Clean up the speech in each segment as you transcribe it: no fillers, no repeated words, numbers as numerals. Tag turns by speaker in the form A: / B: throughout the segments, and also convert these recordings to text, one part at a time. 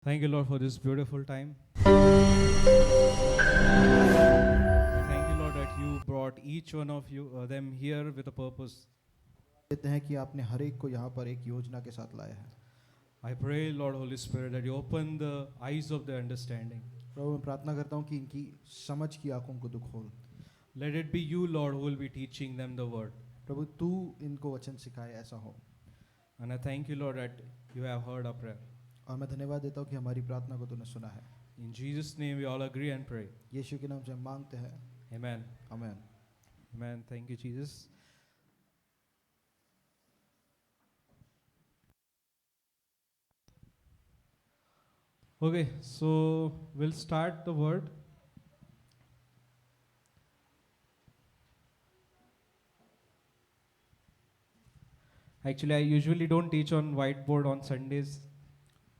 A: Thank you, Lord, for this beautiful time. I thank you, Lord, that you brought each one of them here with a purpose.
B: देते हैं कि आपने हर एक को यहाँ पर एक योजना के साथ लाया है।
A: I pray, Lord, Holy Spirit, that you open the eyes of their understanding.
B: प्रभु मैं प्रार्थना करता हूँ कि इनकी समझ की आंखों को तू खोल।
A: Let it be you, Lord, who will be teaching them the word.
B: प्रभु तू इनको वचन सिखाए ऐसा हो।
A: And I thank you, Lord, that you have heard our prayer.
B: और मैं धन्यवाद देता हूँ कि हमारी प्रार्थना को तूने सुना है।
A: In Jesus' name, we all agree and pray.
B: यीशु के नाम से हम मांगते हैं।
A: Amen.
B: आमीन।
A: Amen. Thank you, Jesus. Okay, so we'll start the word. Actually, I usually don't teach on whiteboard on Sundays,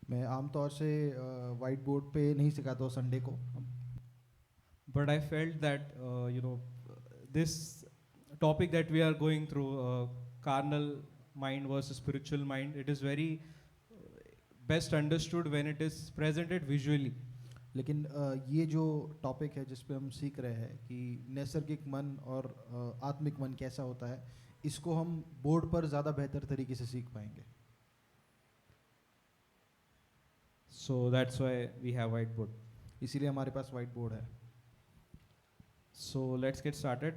B: मैं आमतौर से वाइट बोर्ड पे नहीं सिखाता हूँ संडे को,
A: but I felt that this topic that we are going through, carnal mind versus spiritual mind, it is very best understood when it is presented visually.
B: लेकिन ये जो टॉपिक है जिस पे हम सीख रहे हैं कि नैसर्गिक मन और आत्मिक मन कैसा होता है, इसको हम बोर्ड पर ज़्यादा बेहतर तरीके से सीख पाएंगे।
A: So that's why we have whiteboard.
B: इसीलिए हमारे पास वाइट बोर्ड है।
A: So let's get started.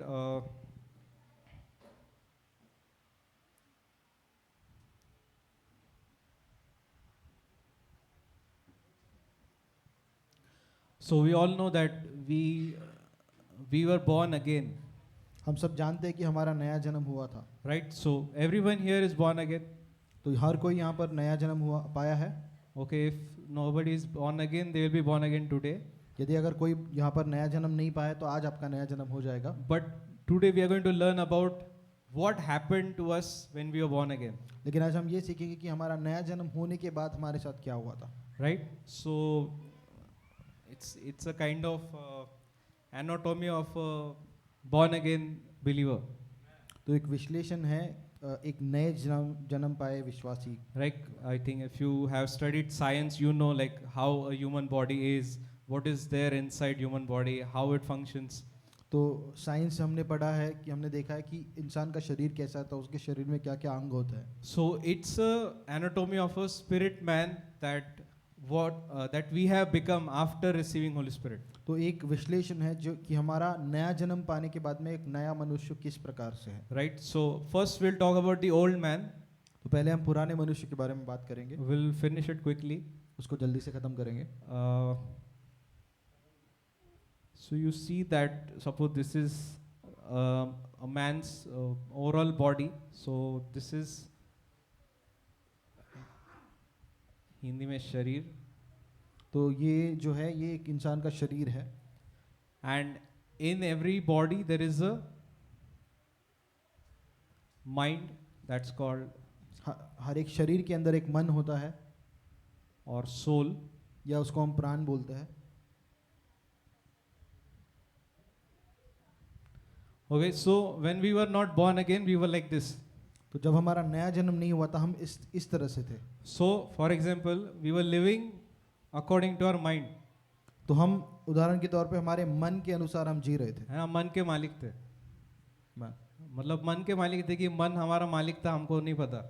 A: So we all know that we were born again,
B: हम सब जानते हैं कि हमारा नया जन्म हुआ था,
A: right? So everyone here is born again.
B: तो हर कोई यहाँ पर नया जन्म हुआ पाया है।
A: Okay, if nobody is born again, they will be born again today.
B: यदि अगर कोई यहाँ पर नया जन्म नहीं पाया तो आज आपका नया जन्म हो जाएगा।
A: But today we are going to learn about what happened to us when we were born again,
B: लेकिन आज हम ये सीखेंगे कि हमारा नया जन्म होने के बाद हमारे साथ क्या हुआ था।
A: right? So it's a kind of anatomy of a born again believer,
B: तो एक विश्लेषण है एक नए जन्म पाए विश्वासी।
A: right? I think if you have studied science, you know like how a human body is, what is there inside human body, how it functions.
B: तो साइंस हमने पढ़ा है कि हमने देखा है कि इंसान का शरीर कैसा था, उसके शरीर में क्या क्या अंग होता है।
A: So it's a anatomy of a spirit man that we have become after receiving Holy Spirit.
B: तो एक विश्लेषण है जो कि हमारा नया जन्म पाने के बाद में एक नया मनुष्य किस प्रकार से है।
A: Right? So first we'll talk about the old man.
B: तो पहले हम पुराने मनुष्य के बारे में बात करेंगे,
A: We'll finish it quickly.
B: उसको जल्दी से खत्म करेंगे।
A: So you see that suppose this is a man's overall body. So this is Hindi में शरीर,
B: तो ये जो है ये एक इंसान का शरीर है,
A: and in every body there is a mind that's called
B: हर एक शरीर के अंदर एक मन होता है
A: or soul.
B: या उसको हम प्राण बोलते हैं।
A: Okay, so when we were not born again, we were like this.
B: तो जब हमारा नया जन्म नहीं हुआ था हम इस तरह से थे।
A: So for example, we were living according to our mind.
B: तो हम उदाहरण के तौर पे हमारे मन के अनुसार हम जी रहे थे।
A: है ना, मन के मालिक थे। मतलब मन के मालिक थे कि मन हमारा मालिक था, हमको नहीं पता।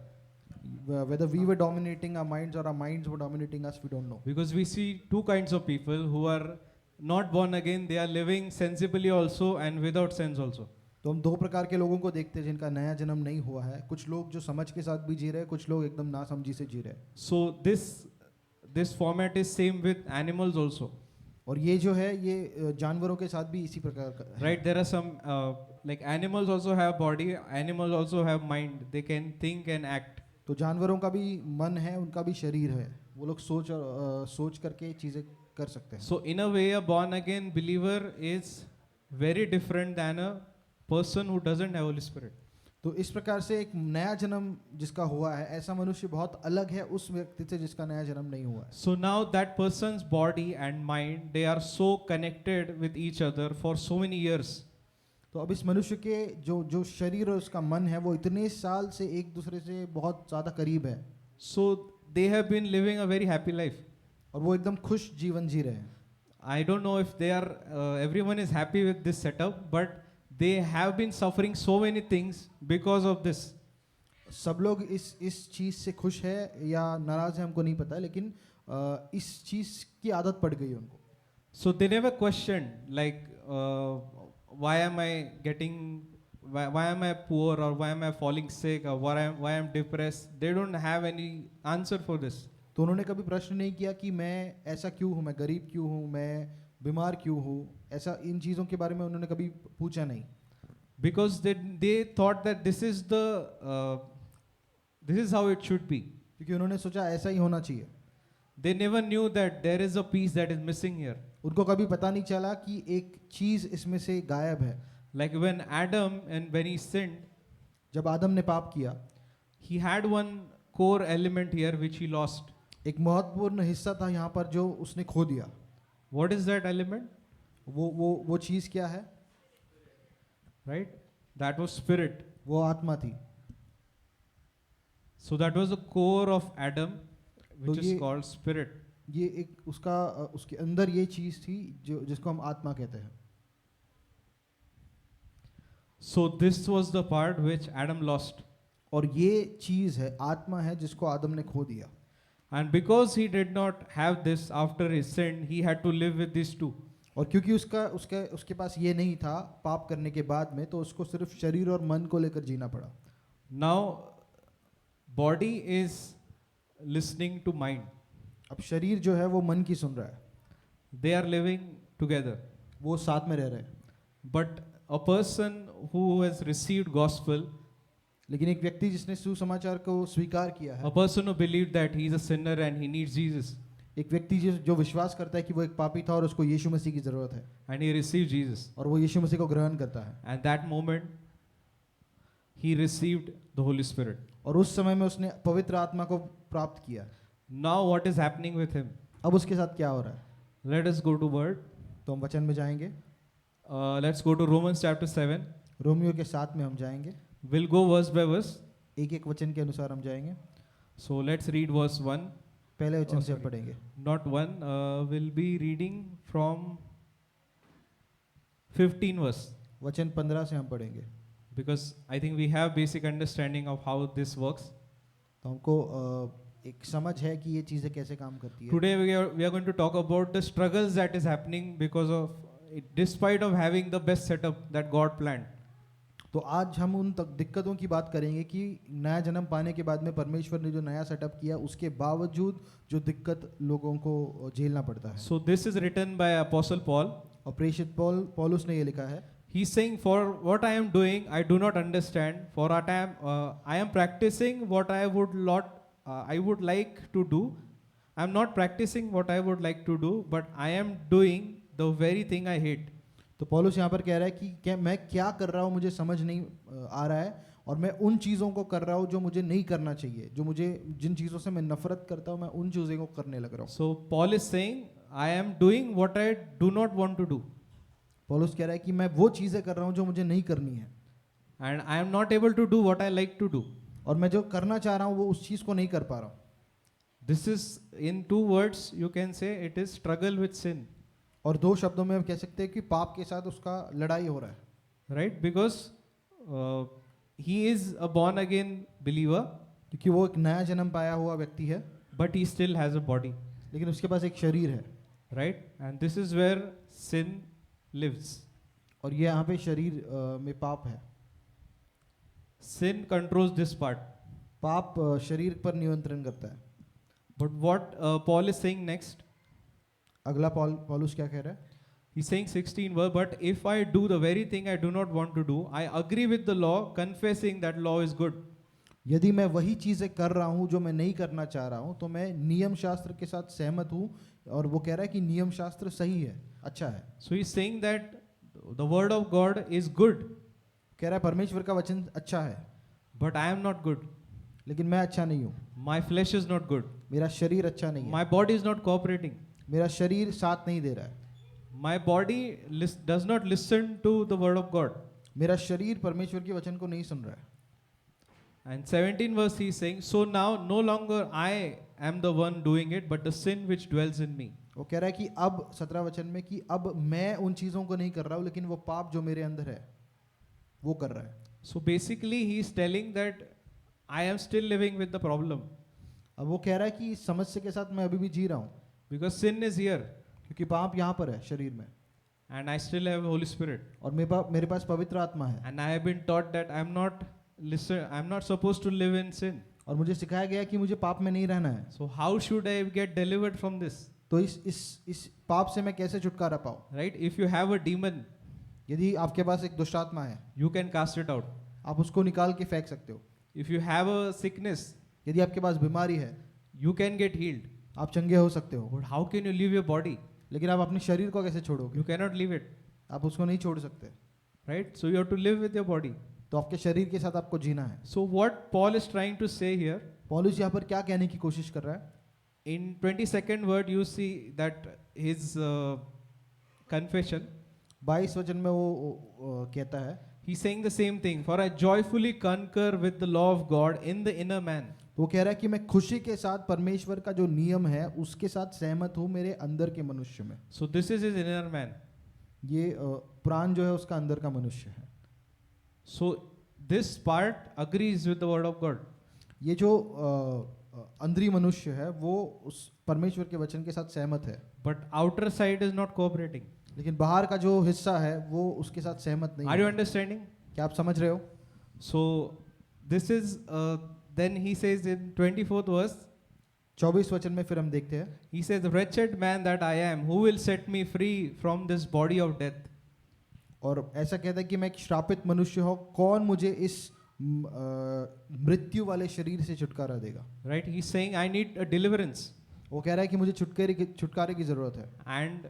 B: Whether we were dominating our minds or our minds were dominating us, we don't know.
A: Because we see two kinds of people who are not born again. They are living sensibly also and without sense also.
B: तो हम दो प्रकार के लोगों को देखते हैं जिनका नया जन्म नहीं हुआ है। कुछ लोग जो समझ के साथ भी जी रहे हैं, कुछ लोग एकदम नासमझी से जी रहे हैं।
A: So this format is same with animals also.
B: और ये जो है ये जानवरों के साथ भी इसी प्रकार का है।
A: Right? There are some like animals also have body. Animals also have mind. They can think and act.
B: तो जानवरों का भी मन है, उनका भी शरीर है, वो लोग सोच करके चीजें कर सकते हैं।
A: So in a way, a born again believer is very different than a person who doesn't have Holy Spirit.
B: तो इस प्रकार से एक नया जन्म जिसका हुआ है ऐसा मनुष्य बहुत अलग है उस व्यक्ति से जिसका नया जन्म नहीं हुआ है।
A: So now that person's body and mind, they are so connected with each other for so many years.
B: तो अब इस मनुष्य के जो शरीर और उसका मन है वो इतने साल से एक दूसरे से बहुत ज़्यादा करीब है।
A: So they have been living a very happy life.
B: और वो एकदम खुश जीवन जी रहे हैं.
A: I don't know if they are, everyone is happy with this setup, but they have been suffering so many things because of this.
B: सब लोग इस चीज़ से खुश है या नाराज़ है हमको नहीं पता है, लेकिन इस चीज़ की आदत पड़ गई है उनको.
A: So they never questioned, like, why am I getting, why am I poor, or why am I falling sick, or why I'm depressed. They don't have any answer for this.
B: तो उन्होंने कभी प्रश्न नहीं किया कि मैं ऐसा क्यों हूँ, मैं गरीब क्यों हूँ, मैं बीमार क्यों हूँ. ऐसा इन चीज़ों के बारे में उन्होंने कभी पूछा नहीं.
A: Because they thought that this is how it should be.
B: क्योंकि उन्होंने सोचा ऐसा ही होना चाहिए.
A: They never knew that there is a piece that is missing here.
B: उनको कभी पता नहीं चला कि एक चीज़ इसमें से गायब है.
A: Like when Adam, and when he sinned,
B: जब आदम ने पाप किया,
A: he had one core element here which he lost.
B: एक महत्वपूर्ण हिस्सा था यहाँ पर जो उसने खो दिया.
A: What is that element?
B: वो चीज़ क्या है?
A: Right? That was spirit.
B: वो आत्मा थी.
A: So that was the core of Adam, which
B: तो
A: is
B: ये-
A: called spirit.
B: ये एक उसके अंदर ये चीज़ थी जिसको हम आत्मा कहते हैं.
A: So this was the part which Adam lost.
B: और ये चीज़ है, आत्मा है जिसको आदम ने खो दिया.
A: And because he did not have this after his sin, he had to live with these two.
B: और क्योंकि उसके पास ये नहीं था पाप करने के बाद में, तो उसको सिर्फ शरीर और मन को लेकर जीना पड़ा.
A: Now, body is listening to mind.
B: अब शरीर जो है वो मन की सुन रहा है,
A: They are living together.
B: वो साथ में रह रहे हैं.
A: But a person who has received gospel,
B: लेकिन एक व्यक्ति जिसने सुसमाचार को स्वीकार किया
A: a
B: है,
A: person who believed that he is a sinner and he needs Jesus,
B: एक व्यक्ति जो विश्वास करता है कि वो एक पापी था और उसको यीशु मसीह की ज़रूरत है,
A: and he received Jesus,
B: और वो यीशु मसीह को ग्रहण करता है,
A: and that moment he received the Holy Spirit.
B: और उस समय में उसने पवित्र आत्मा को प्राप्त किया.
A: Now what is happening with him?
B: अब उसके साथ क्या हो रहा है?
A: Let us go to word.
B: तो हम वचन में जाएंगे.
A: Let's go to Romans chapter 7.
B: Romeo के 7 में हम जाएंगे.
A: We'll go verse by verse.
B: एक एक वचन के अनुसार हम जाएंगे.
A: So let's read verse 1.
B: पहले वचन से हम
A: sorry.
B: पढ़ेंगे.
A: Not 1. We'll be reading from 15 verse.
B: वचन 15 से हम पढ़ेंगे.
A: Because I think we have basic understanding of how this works.
B: तो हमको एक समझ है कि ये चीज़ें कैसे काम करती है.
A: Today we are going to talk about the struggles that is happening because of, despite of having the best setup that God planned.
B: तो आज हम उन तक दिक्कतों की बात करेंगे कि नया जन्म पाने के बाद में परमेश्वर ने जो नया सेटअप किया उसके बावजूद जो दिक्कत लोगों को झेलना पड़ता है.
A: So this is written by Apostle Paul.
B: और प्रेषित पौलुस ने ये लिखा है.
A: He's saying, for what I am doing, I do not understand. For what I am practicing what I would like to do. I am not practicing what I would like to do, but I am doing the very thing I hate.
B: तो पौलुस यहाँ पर कह रहा है कि मैं क्या कर रहा हूँ मुझे समझ नहीं आ रहा है, और मैं उन चीज़ों को कर रहा हूँ जो मुझे नहीं करना चाहिए, जिन चीज़ों से मैं नफरत करता हूँ मैं उन चीज़ों को करने लग रहा हूँ.
A: So Paul is saying, I am doing what I do not want to do.
B: पौलुस कह रहा है कि मैं वो चीज़ें कर रहा हूँ जो मुझे नहीं करनी है,
A: And I am not able to do what I like to do.
B: और मैं जो करना चाह रहा हूँ वो उस चीज़ को नहीं कर पा रहा हूँ.
A: This is, in 2 words, you can say it is struggle with sin.
B: और 2 शब्दों में हम कह सकते हैं कि पाप के साथ उसका लड़ाई हो रहा है.
A: Right? Because he is a born again believer,
B: क्योंकि वो एक नया जन्म पाया हुआ व्यक्ति है,
A: but he still has a body.
B: लेकिन उसके पास एक शरीर है.
A: Right? And this is where sin lives.
B: और ये यहाँ पे शरीर में पाप है.
A: Sin controls this part.
B: पाप शरीर पर नियंत्रण करता है.
A: But what Paul is saying next,
B: अगला पौलुस क्या कह रहा है?
A: he's saying 16 verse, but if I do the very thing I do not want to do, I agree with the law, confessing that law is good.
B: यदि मैं वही चीज़ें कर रहा हूँ जो मैं नहीं करना चाह रहा हूँ, तो मैं नियम शास्त्र के साथ सहमत हूँ, और वो कह रहा है कि नियम शास्त्र सही है, अच्छा है.
A: So he's saying that the word of God is good,
B: कह रहा है परमेश्वर का वचन अच्छा है,
A: but I am not good.
B: लेकिन मैं अच्छा नहीं हूँ.
A: My flesh is not good.
B: मेरा शरीर अच्छा नहीं है.
A: My body is not cooperating.
B: मेरा शरीर साथ नहीं दे रहा है.
A: My body does not listen to the word of God.
B: मेरा शरीर परमेश्वर के वचन को नहीं सुन रहा है.
A: And 17 verse he is saying, so now no longer I am the one doing it, but the sin which dwells in me.
B: वो कह रहा है कि अब 17 वचन में कि अब मैं उन चीज़ों को नहीं कर रहा हूँ, लेकिन वो पाप जो मेरे अंदर है वो कर रहा है.
A: So basically, he is telling that I am still living with the problem
B: अब वो कह रहा है कि इस समस्या के साथ मैं अभी भी जी रहा हूँ,
A: because sin is here
B: क्योंकि पाप यहाँ पर है शरीर में,
A: and I still have Holy Spirit,
B: और मेरे पास पवित्र आत्मा है,
A: and I have been taught that I'm not supposed to live in sin.
B: और मुझे सिखाया गया कि मुझे पाप में नहीं रहना है.
A: So how should I get delivered from this?
B: तो इस पाप से मैं कैसे छुटकारा पाऊँ?
A: Right? If you have a demon,
B: यदि आपके पास एक दुष्ट आत्मा है,
A: you can cast it out.
B: आप उसको निकाल के फेंक सकते हो.
A: If you have a sickness,
B: यदि आपके पास बीमारी है,
A: you can get healed.
B: आप चंगे हो सकते हो.
A: But how can you leave your body?
B: लेकिन आप अपने शरीर को कैसे छोड़ोगे?
A: You cannot leave it.
B: आप उसको नहीं छोड़ सकते.
A: Right? So you have to live with your body.
B: तो आपके शरीर के साथ आपको जीना है.
A: So what Paul is trying to say here,
B: पौलुस यहाँ पर क्या कहने की कोशिश कर रहा है?
A: in 22nd word you see that his confession,
B: 22 वचन में वो कहता है,
A: he's saying the same thing. For I joyfully concur with the law of God in the inner man.
B: वो कह रहा है कि मैं खुशी के साथ परमेश्वर का जो नियम है उसके साथ सहमत हूँ मेरे अंदर के मनुष्य में.
A: So this is his inner man.
B: ये प्राण जो है उसका अंदर का मनुष्य है.
A: So this part agrees with the word of God.
B: ये जो अंदरी मनुष्य है वो उस परमेश्वर के वचन के साथ सहमत है,
A: But outer side is not cooperating.
B: लेकिन बाहर का जो हिस्सा है वो उसके साथ सहमत नहीं
A: Are you
B: है.
A: understanding?
B: क्या आप समझ रहे हो?
A: So this is then he says in 24th verse,
B: 24 वचन में फिर हम देखते हैं,
A: he says, wretched man that I am, who will set me free from this body of death?
B: और ऐसा कहता है कि मैं एक श्रापित मनुष्य हूँ, कौन मुझे इस मृत्यु वाले शरीर से छुटकारा देगा.
A: Right? He's saying I need a deliverance.
B: वो कह रहा है कि मुझे छुटकारे की जरूरत है.
A: And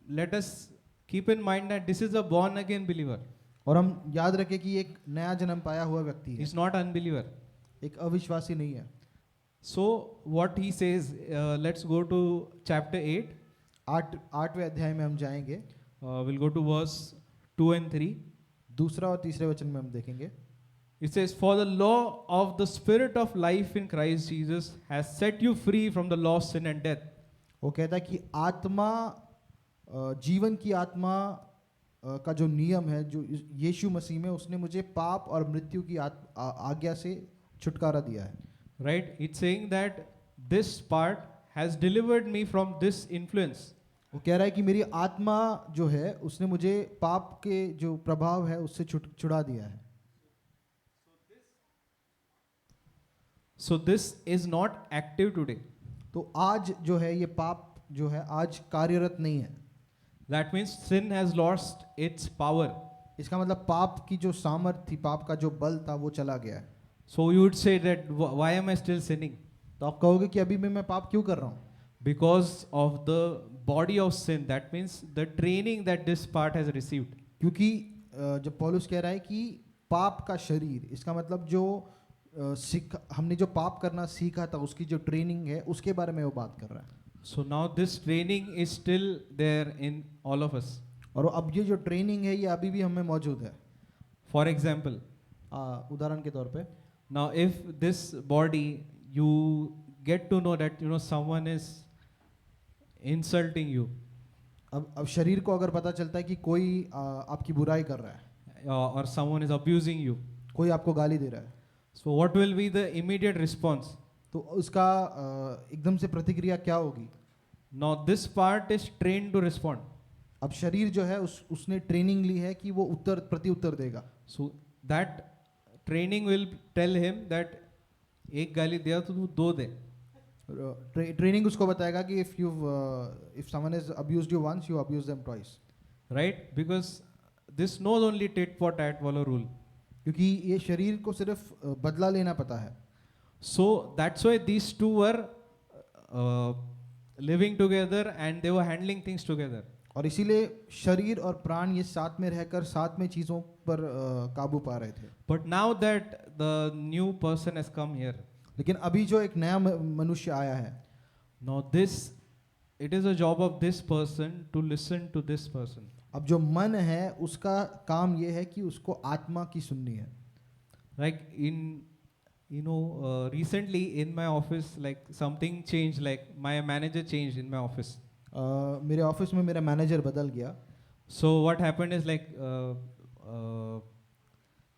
A: let us keep in mind that this is a born again believer.
B: और हम याद रखें कि एक नया जन्म पाया हुआ व्यक्ति है,
A: He's not unbeliever.
B: एक अविश्वासी नहीं है.
A: So what he says, let's go to chapter 8.
B: 8वें अध्याय में हम जाएंगे.
A: We'll go to verse 2 and 3.
B: दूसरा और तीसरे वचन में हम देखेंगे.
A: It says, for the law of the spirit of life in Christ Jesus has set you free from the law of sin and death.
B: वो कहता है कि आत्मा, जीवन की आत्मा का जो नियम है जो यीशु मसीह में, उसने मुझे पाप और मृत्यु की आज्ञा से छुटकारा दिया है.
A: Right? It's saying that this part has delivered me from this influence.
B: वो कह रहा है कि मेरी आत्मा जो है उसने मुझे पाप के जो प्रभाव है उससे छुड़ा दिया है.
A: So this is not active today.
B: तो आज जो है ये पाप जो है आज कार्यरत नहीं है.
A: That means sin has lost its power.
B: इसका मतलब पाप की जो सामर्थ थी, पाप का जो बल था वो चला गया है.
A: So you would say that why am I still sinning?
B: तो आप कहोगे कि अभी भी मैं पाप क्यों कर रहा हूँ?
A: Because of the body of sin. That means the training that this part has received.
B: क्योंकि जब पौलुस कह रहा है कि पाप का शरीर, इसका मतलब जो हमने जो पाप करना सीखा था उसकी जो ट्रेनिंग है उसके बारे में वो बात कर रहा है.
A: So now this training is still there in all of us.
B: और अब ये जो ट्रेनिंग है ये अभी भी हमें मौजूद है.
A: For example,
B: उदाहरण के तौर पे,
A: now if this body you get to know that someone is insulting you,
B: अब शरीर को अगर पता चलता है कि कोई आपकी बुराई कर रहा है,
A: or someone is abusing you,
B: कोई आपको गाली दे रहा है,
A: so what will be the immediate response?
B: तो उसका एकदम से प्रतिक्रिया क्या होगी?
A: Now this part is trained to respond.
B: अब शरीर जो है उसने ट्रेनिंग ली है कि वो प्रत्युत्तर देगा.
A: So that training will tell him that एक गाली दिया तो तू दो दे.
B: ट्रेनिंग उसको बताएगा कि if someone has abused you once, you abuse them twice.
A: Right? Because this knows only tit for tat वाला rule.
B: क्योंकि ये शरीर को सिर्फ बदला लेना पता है.
A: So that's why these two were living together and they were handling things together.
B: और इसीलिए शरीर और प्राण ये साथ में रहकर साथ में चीजों पर काबू पा रहे थे.
A: But now that the new person has come here,
B: लेकिन अभी जो एक नया मनुष्य आया है,
A: now it is a job of this person to listen to this person.
B: अब जो मन है उसका काम ये है कि उसको आत्मा की सुननी है.
A: Like in recently in my office, like something changed, like my manager changed in my office.
B: मेरे ऑफिस में मेरा मैनेजर बदल गया.
A: So what happened is like uh,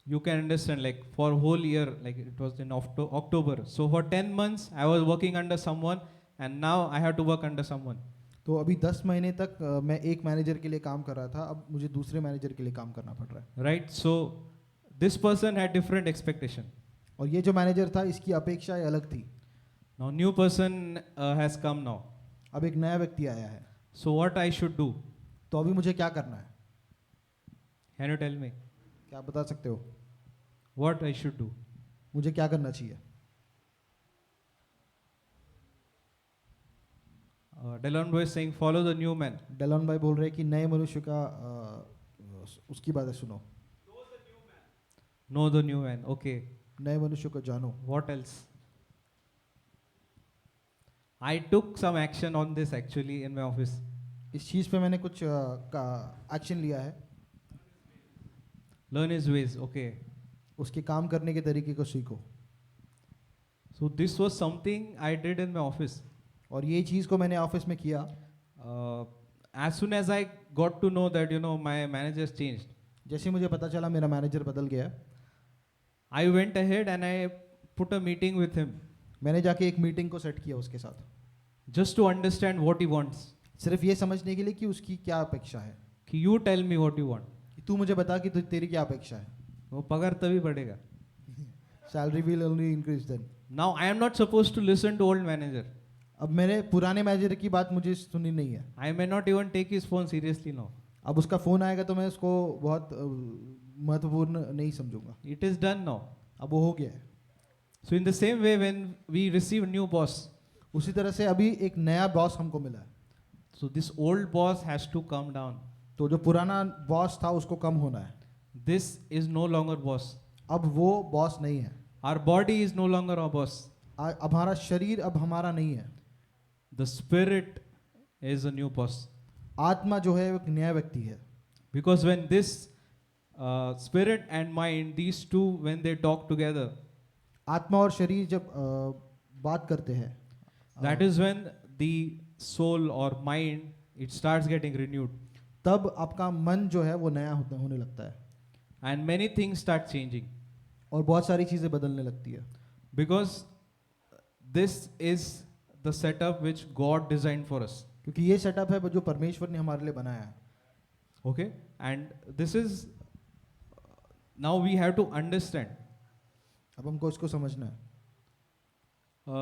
A: you can understand, like for whole year, like it was in October. So for 10 months I was working under someone, and now I have to work under someone.
B: तो अभी 10 महीने तक मैं एक manager के लिए काम कर रहा था, अब मुझे दूसरे मैनेजर के लिए काम करना पड़ रहा है.
A: Right? So this person had different expectation.
B: और ये जो मैनेजर था इसकी अपेक्षाएं अलग थी.
A: Now new person has come now.
B: अब एक नया व्यक्ति आया है.
A: So what I should do?
B: तो अभी मुझे क्या करना है?
A: Can you tell me
B: क्या आप बता सकते हो?
A: what I should do?
B: मुझे क्या करना चाहिए?
A: Delon Boy is saying follow the new man.
B: Delon भाई बोल रहे हैं कि नए मनुष्य का उसकी बातें सुनो.
A: Know the new man. Okay.
B: नए मनुष्य को जानो.
A: What else? I took some action on this actually in my office.
B: इस चीज़ पे मैंने कुछ एक्शन लिया है.
A: Learn his ways. Okay.
B: उसके काम करने के तरीके को सीखो.
A: So this was something I did in my office.
B: और ये चीज़ को मैंने ऑफिस में किया.
A: As soon as I got to know that my manager's changed,
B: जैसे मुझे पता चला मेरा मैनेजर बदल गया,
A: I went ahead and I put a meeting with him
B: मैंने जाके एक मीटिंग को सेट किया उसके साथ.
A: just to understand what he wants.
B: सिर्फ ये समझने के लिए कि उसकी क्या अपेक्षा है.
A: कि you tell me what you want.
B: कि तू मुझे बता कि तेरी क्या अपेक्षा है.
A: वो पगार तभी बढ़ेगा.
B: Salary will only increase then.
A: Now I am not supposed to listen to old manager.
B: अब मेरे पुराने मैनेजर की बात मुझे सुननी नहीं है.
A: I may not even take his phone seriously now.
B: अब उसका फोन आएगा तो मैं उसको बहुत महत्वपूर्ण नहीं समझूंगा.
A: It is done now.
B: अब वो हो गया है.
A: So in the same way, when we receive new boss,
B: उसी तरह से अभी एक नया बॉस हमको मिला है.
A: so this old boss has to come down.
B: तो जो पुराना बॉस था उसको कम होना है.
A: This is no longer boss.
B: अब वो बॉस नहीं है.
A: Our body is no longer our boss.
B: अब हमारा शरीर अब हमारा नहीं है.
A: The spirit is a new boss.
B: आत्मा जो है वो एक नया व्यक्ति है.
A: Because when this spirit and mind, these two, when they talk together,
B: आत्मा और शरीर जब बात करते हैं,
A: that is when the soul or mind, it starts getting renewed.
B: तब आपका मन जो है वो नया होने लगता है.
A: And many things start changing.
B: और बहुत सारी चीज़ें बदलने लगती है.
A: Because this is the setup which God designed for us.
B: क्योंकि ये सेटअप है जो परमेश्वर ने हमारे लिए बनाया है.
A: Okay? And this is, now we have to understand.
B: अब हमको इसको समझना है.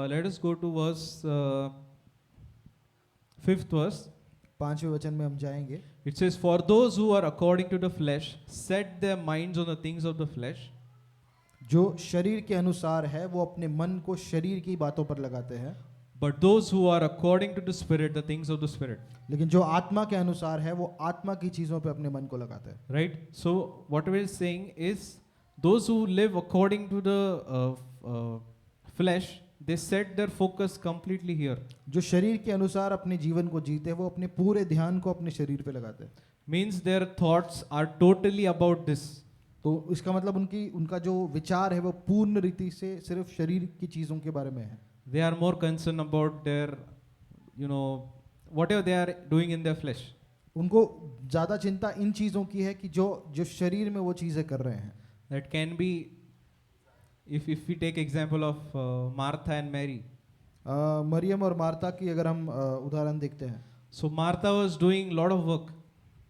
A: Let us go to verse 5th verse.
B: 5वें वचन में हम जाएंगे.
A: It says, for those who are according to the flesh set their minds on the things of the flesh.
B: जो शरीर के अनुसार है वो अपने मन को शरीर की बातों पर लगाते हैं.
A: But those who are according to the spirit, the things of the spirit.
B: लेकिन जो आत्मा के अनुसार है वो आत्मा की चीजों पे अपने मन को लगाते हैं.
A: Right? So what we are saying is, those who live according to the flesh, they set their focus completely here.
B: जो शरीर के अनुसार अपने जीवन को जीते हैं वो अपने पूरे ध्यान को अपने शरीर पे लगाते हैं.
A: Means their thoughts are totally about this.
B: तो इसका मतलब उनका जो विचार है वो पूर्ण रीति से सिर्फ शरीर की चीजों के बारे में है.
A: They are more concerned about their, whatever they are doing in their flesh.
B: उनको ज्यादा चिंता इन चीजों की है कि जो शरीर में वो चीजें कर रहे हैं.
A: That can be, if we take example of Martha and Mary.
B: Maryam और मार्था की अगर हम उदाहरण देखते हैं.
A: So Martha was doing lot of work.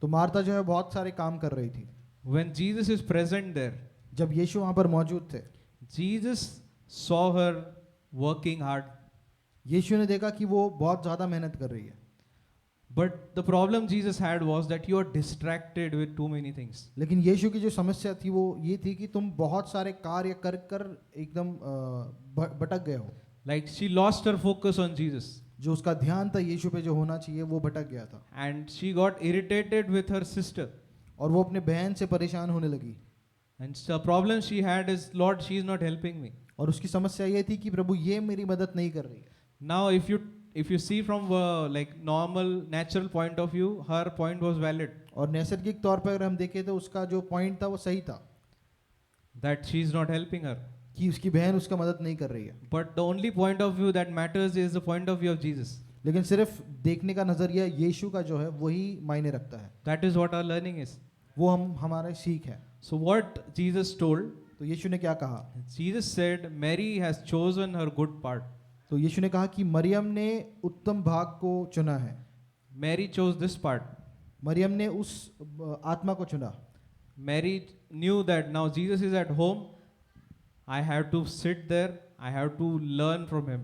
B: तो मार्था जो है बहुत सारे काम कर रही थी.
A: When Jesus is present there,
B: जब यीशु वहाँ पर मौजूद थे,
A: Jesus saw her working hard.
B: यीशु ने देखा कि वो बहुत ज़्यादा मेहनत कर रही है.
A: But the problem Jesus had was that you are distracted with too many things.
B: लेकिन यीशु की जो समस्या थी वो ये थी कि तुम बहुत सारे कार्य कर कर एकदम भटक गए हो.
A: Like she lost her focus on Jesus.
B: जो उसका ध्यान था यीशु पे जो होना चाहिए वो भटक गया था.
A: And she got irritated with her sister.
B: और वो अपने बहन से परेशान होने लगी.
A: And the problem she had is, Lord, she is not helping me.
B: और उसकी समस्या ये थी कि प्रभु ये मेरी मदद नहीं कर रही है.
A: Now if you see from like normal natural point of view, her point was valid.
B: और नैसर्गिक तौर पर अगर हम देखें तो उसका जो पॉइंट था वो सही था.
A: That she is not helping her.
B: कि उसकी बहन उसका मदद नहीं कर रही है,
A: But the only point of view that matters is the point of view of Jesus.
B: लेकिन सिर्फ देखने का नजरिया यीशु का जो है वही मायने रखता है,
A: That is what our learning is.
B: वो हमारा सीख है।
A: So what Jesus told,
B: तो यीशु ने क्या कहा?
A: Jesus said Mary has chosen her good part.
B: तो यीशु ने कहा कि मरियम ने उत्तम भाग को चुना है।
A: Mary chose this part.
B: Maryam ने उस आत्मा को चुना।
A: Mary knew that now Jesus is at home. I have to sit there. I have to learn from him.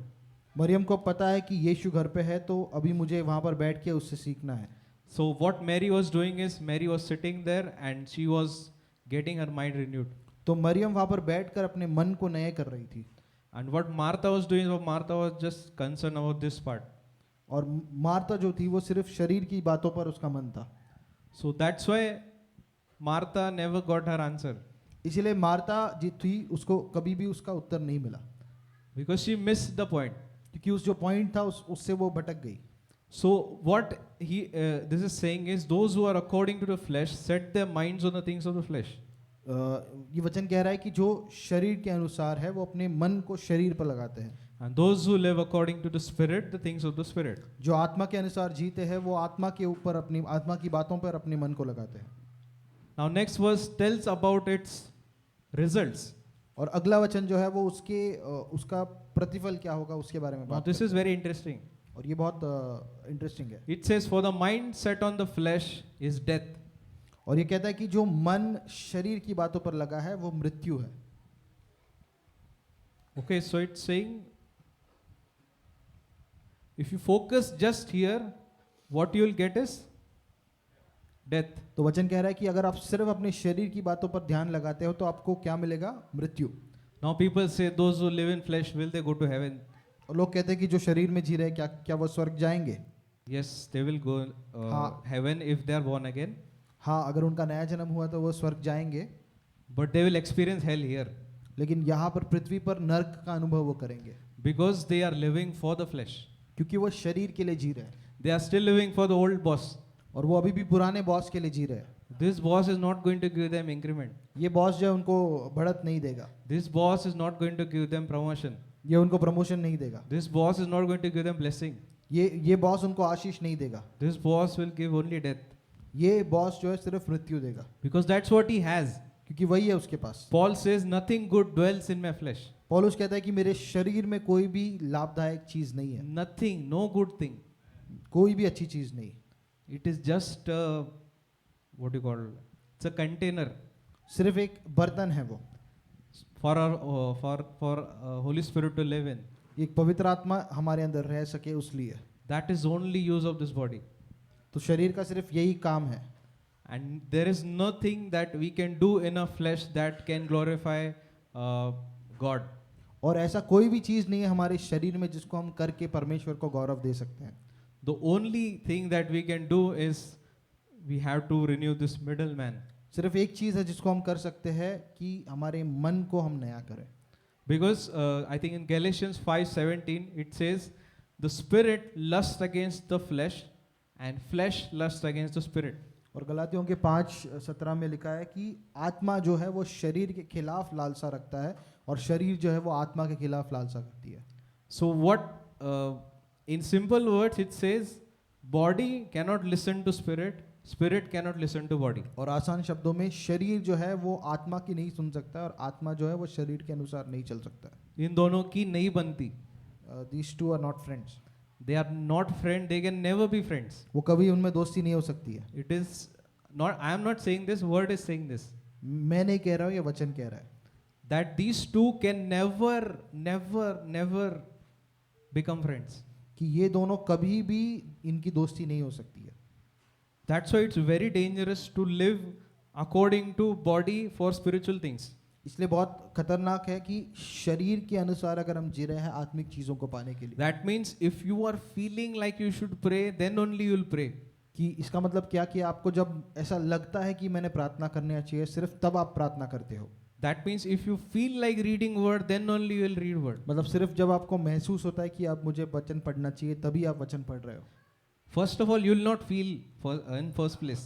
B: Maryam को पता है कि यीशु घर पे है, तो अभी मुझे वहाँ पर बैठ के उससे सीखना है।
A: So what Mary was doing is Mary was sitting there and she was getting her mind renewed.
B: तो मरियम वहाँ पर बैठकर अपने मन को नए कर रही थी।
A: And what Martha was doing, was Martha was just concerned about this part.
B: और मार्था जो थी वो सिर्फ शरीर की बातों पर उसका मन था।
A: So that's why Martha never got her answer,
B: इसीलिए मार्था जी थी उसको कभी भी उसका उत्तर नहीं मिला,
A: because she missed the point.
B: क्योंकि उस जो पॉइंट था उससे वो भटक गई।
A: So what this is saying is, those who are according to the flesh set their minds on the things of the flesh.
B: ये वचन कह रहा है कि जो शरीर के अनुसार है वो अपने मन को शरीर पर लगाते हैं,
A: And those who live according to the spirit, the things of the spirit.
B: जो आत्मा के अनुसार जीते हैं वो आत्मा के ऊपर अपनी आत्मा की बातों पर अपने मन को लगाते हैं।
A: Now next verse tells about its results.
B: और अगला वचन जो है वो उसका प्रतिफल क्या होगा उसके बारे में
A: Now
B: बात
A: this
B: करता
A: is very interesting.
B: है। और ये बहुत इंटरेस्टिंग है।
A: It says, for the mind set on the flesh is death.
B: और ये कहता है कि जो मन शरीर की बातों पर लगा है वो मृत्यु है।
A: Okay, so it's saying, if you focus just here, what you will get is death.
B: तो वचन कह रहा है कि अगर आप सिर्फ अपने शरीर की बातों पर ध्यान लगाते हो तो आपको क्या मिलेगा? मृत्यु।
A: Now people say, those who live in flesh, will they go to heaven?
B: और लोग कहते हैं कि जो शरीर में जी रहे हैं क्या वो स्वर्ग जाएंगे?
A: Yes, they will go
B: हाँ।
A: heaven if they are born again.
B: हाँ, अगर उनका नया जन्म हुआ तो वो स्वर्ग जाएंगे,
A: But they will experience hell here,
B: लेकिन यहाँ पर पृथ्वी पर नर्क का अनुभव वो करेंगे,
A: because they are living for the flesh.
B: क्योंकि वो शरीर के लिए जी रहे हैं
A: They are still living for the old boss.
B: और वो अभी भी पुराने बॉस के लिए जी रहे हैं।
A: This boss is not going to give them increment.
B: ये बॉस जो है उनको बढ़त नहीं देगा,
A: This boss is not going to give them promotion.
B: ये उनको प्रमोशन नहीं देगा,
A: This boss is not going to give them blessing.
B: ये बॉस उनको आशीष नहीं देगा,
A: This boss will give only death,
B: ये बॉस जो है सिर्फ मृत्यु देगा,
A: because that's what he has.
B: क्योंकि वही है उसके पास।
A: Paul says, nothing good dwells in my flesh.
B: पौलुस कहता है कि मेरे शरीर में कोई भी लाभदायक चीज नहीं है,
A: Nothing, no good thing.
B: कोई भी अच्छी चीज नहीं।
A: It is just what do you call? It's a container
B: सिर्फ एक बर्तन है वो,
A: for our for Holy Spirit to live in.
B: एक पवित्र आत्मा हमारे अंदर रह सके उस लिए।
A: That is only use of this body.
B: तो शरीर का सिर्फ यही काम है,
A: And there is nothing that we can do in our flesh that can glorify God.
B: और ऐसा कोई भी चीज नहीं है हमारे शरीर में जिसको हम करके परमेश्वर को गौरव दे सकते हैं।
A: The only thing that we can do is we have to renew this middle man.
B: सिर्फ एक चीज है जिसको हम कर सकते हैं कि हमारे मन को हम नया करें।
A: Because I think in Galatians 5:17 it says, the spirit lusts against the flesh and flesh lusts against the spirit.
B: और गलातियों के 5:17 में लिखा है कि आत्मा जो है वो शरीर के खिलाफ लालसा रखता है और शरीर जो है वो आत्मा के खिलाफ लालसा करती है।
A: So what in simple words it says, body cannot listen to spirit, spirit cannot listen to body.
B: और आसान शब्दों में शरीर जो है वो आत्मा की नहीं सुन सकता और आत्मा जो है वो शरीर के अनुसार नहीं चल सकता।
A: इन दोनों की नहीं बनती.
B: These two are not friends.
A: They are not friends, they can never be friends.
B: वो कभी उनमें दोस्ती नहीं हो सकती है।
A: It is not, I am not saying this, word is saying this,
B: मैं नहीं कह रहा हूँ, ये वचन कह रहा है
A: that these two can never become friends.
B: कि ये दोनों कभी भी इनकी दोस्ती नहीं हो सकती है।
A: That's why it's very dangerous to live according to body for spiritual things.
B: इसलिए बहुत खतरनाक है कि शरीर के अनुसार अगर हम जी रहे हैं आत्मिक चीजों को पाने के लिए।
A: That means if you are feeling like you should pray, then only you will pray.
B: कि इसका मतलब क्या कि आपको जब ऐसा लगता है कि मैंने प्रार्थना करनी चाहिए सिर्फ तब आप प्रार्थना करते हो।
A: That means if you feel like reading word, then only you will read word.
B: मतलब सिर्फ जब आपको महसूस होता है कि आप मुझे वचन पढ़ना चाहिए तभी आप वचन पढ़ रहे हो।
A: First of all, you will not feel in first place,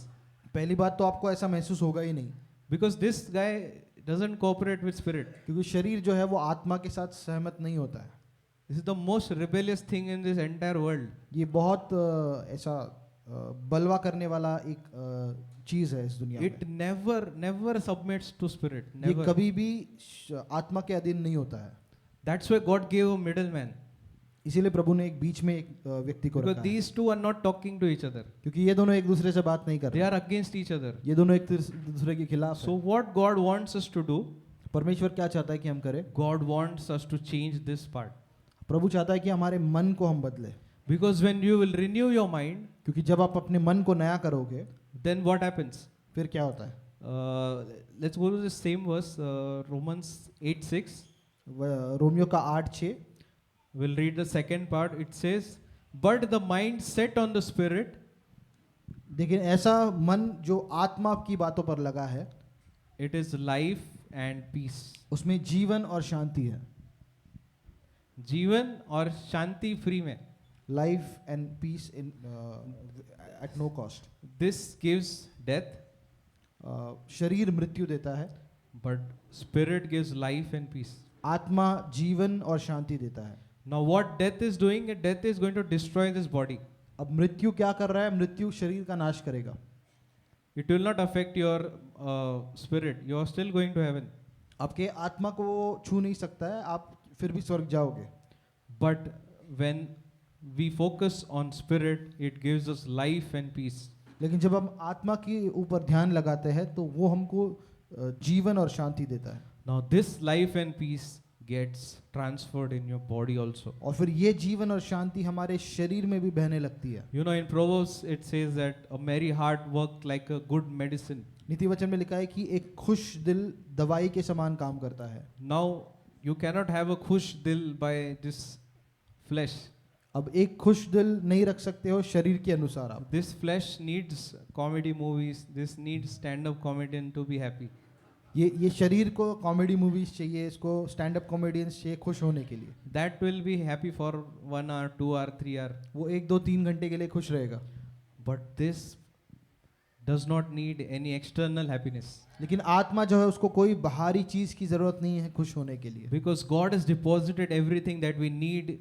B: पहली बात तो आपको ऐसा महसूस होगा ही नहीं,
A: because this guy doesn't cooperate with spirit.
B: क्योंकि शरीर जो है वो आत्मा के साथ सहमत नहीं होता है।
A: This is the most rebellious thing in this entire world.
B: ये बहुत ऐसा बलवा करने वाला एक चीज है इस दुनिया
A: It
B: में।
A: never submits to spirit.
B: ये
A: Never.
B: कभी भी आत्मा के अधीन नहीं होता है।
A: That's why God gave a middleman.
B: इसीलिए प्रभु ने एक बीच में एक व्यक्ति को
A: Because
B: रखा है।
A: these two are not talking to each other.
B: क्योंकि ये दोनों एक दूसरे से बात नहीं कर
A: They
B: रहे,
A: are against each other.
B: ये दोनों एक दूसरे के खिलाफ
A: So
B: है।
A: what God wants us to do,
B: परमेश्वर क्या चाहता है कि हम करें?
A: God wants us to change this part.
B: प्रभु चाहता है कि हमारे मन को हम बदले,
A: Because when you will renew your mind,
B: क्योंकि जब आप अपने मन को नया करोगे
A: then what happens?
B: फिर क्या होता है?
A: Let's go to the same verse, Romans 8:6.
B: Romeo का 8:6।
A: We'll read the second part. It says, "But the mind set on the spirit,
B: लेकिन ऐसा मन जो आत्मा की बातों पर लगा है,
A: it is life and peace."
B: उसमें जीवन और शांति है।
A: जीवन और शांति फ्री में.
B: Life and peace in at no cost.
A: This gives death,
B: शरीर मृत्यु देता है,
A: but spirit gives life and peace.
B: आत्मा जीवन और शांति देता है।
A: Now what death is doing? Death is going to destroy this body.
B: अब मृत्यु क्या कर रहा है? मृत्यु शरीर का नाश करेगा।
A: It will not affect your spirit. You are still going to heaven.
B: आपके आत्मा को वो छू नहीं सकता है, आप फिर भी स्वर्ग जाओगे।
A: But when we focus on spirit, it gives us life and peace.
B: लेकिन जब हम आत्मा के ऊपर ध्यान लगाते हैं तो वो हमको जीवन और शांति देता है।
A: Now this life and peace gets transferred in your body also.
B: और फिर ये जीवन और शांति हमारे शरीर में भी बहने लगती है।
A: You know, in Proverbs it says that a merry heart works like a good medicine.
B: नीति वचन में लिखा है कि एक खुश दिल दवाई के समान काम करता है।
A: Now you cannot have a khush dil by this flesh.
B: अब एक खुश दिल नहीं रख सकते हो शरीर के अनुसार आप।
A: This flesh needs comedy movies. This needs stand-up comedian to be happy.
B: ये शरीर को कॉमेडी मूवीज चाहिए, इसको स्टैंड अप कॉमेडियंस चाहिए खुश होने के लिए।
A: That will be happy for 1 hour, 2 hour, 3 hour.
B: वो 1, 2, 3 घंटे के लिए खुश रहेगा।
A: But this does not need any external happiness.
B: लेकिन आत्मा जो है उसको कोई बाहरी चीज की जरूरत नहीं है खुश होने के लिए,
A: Because God has deposited everything that we need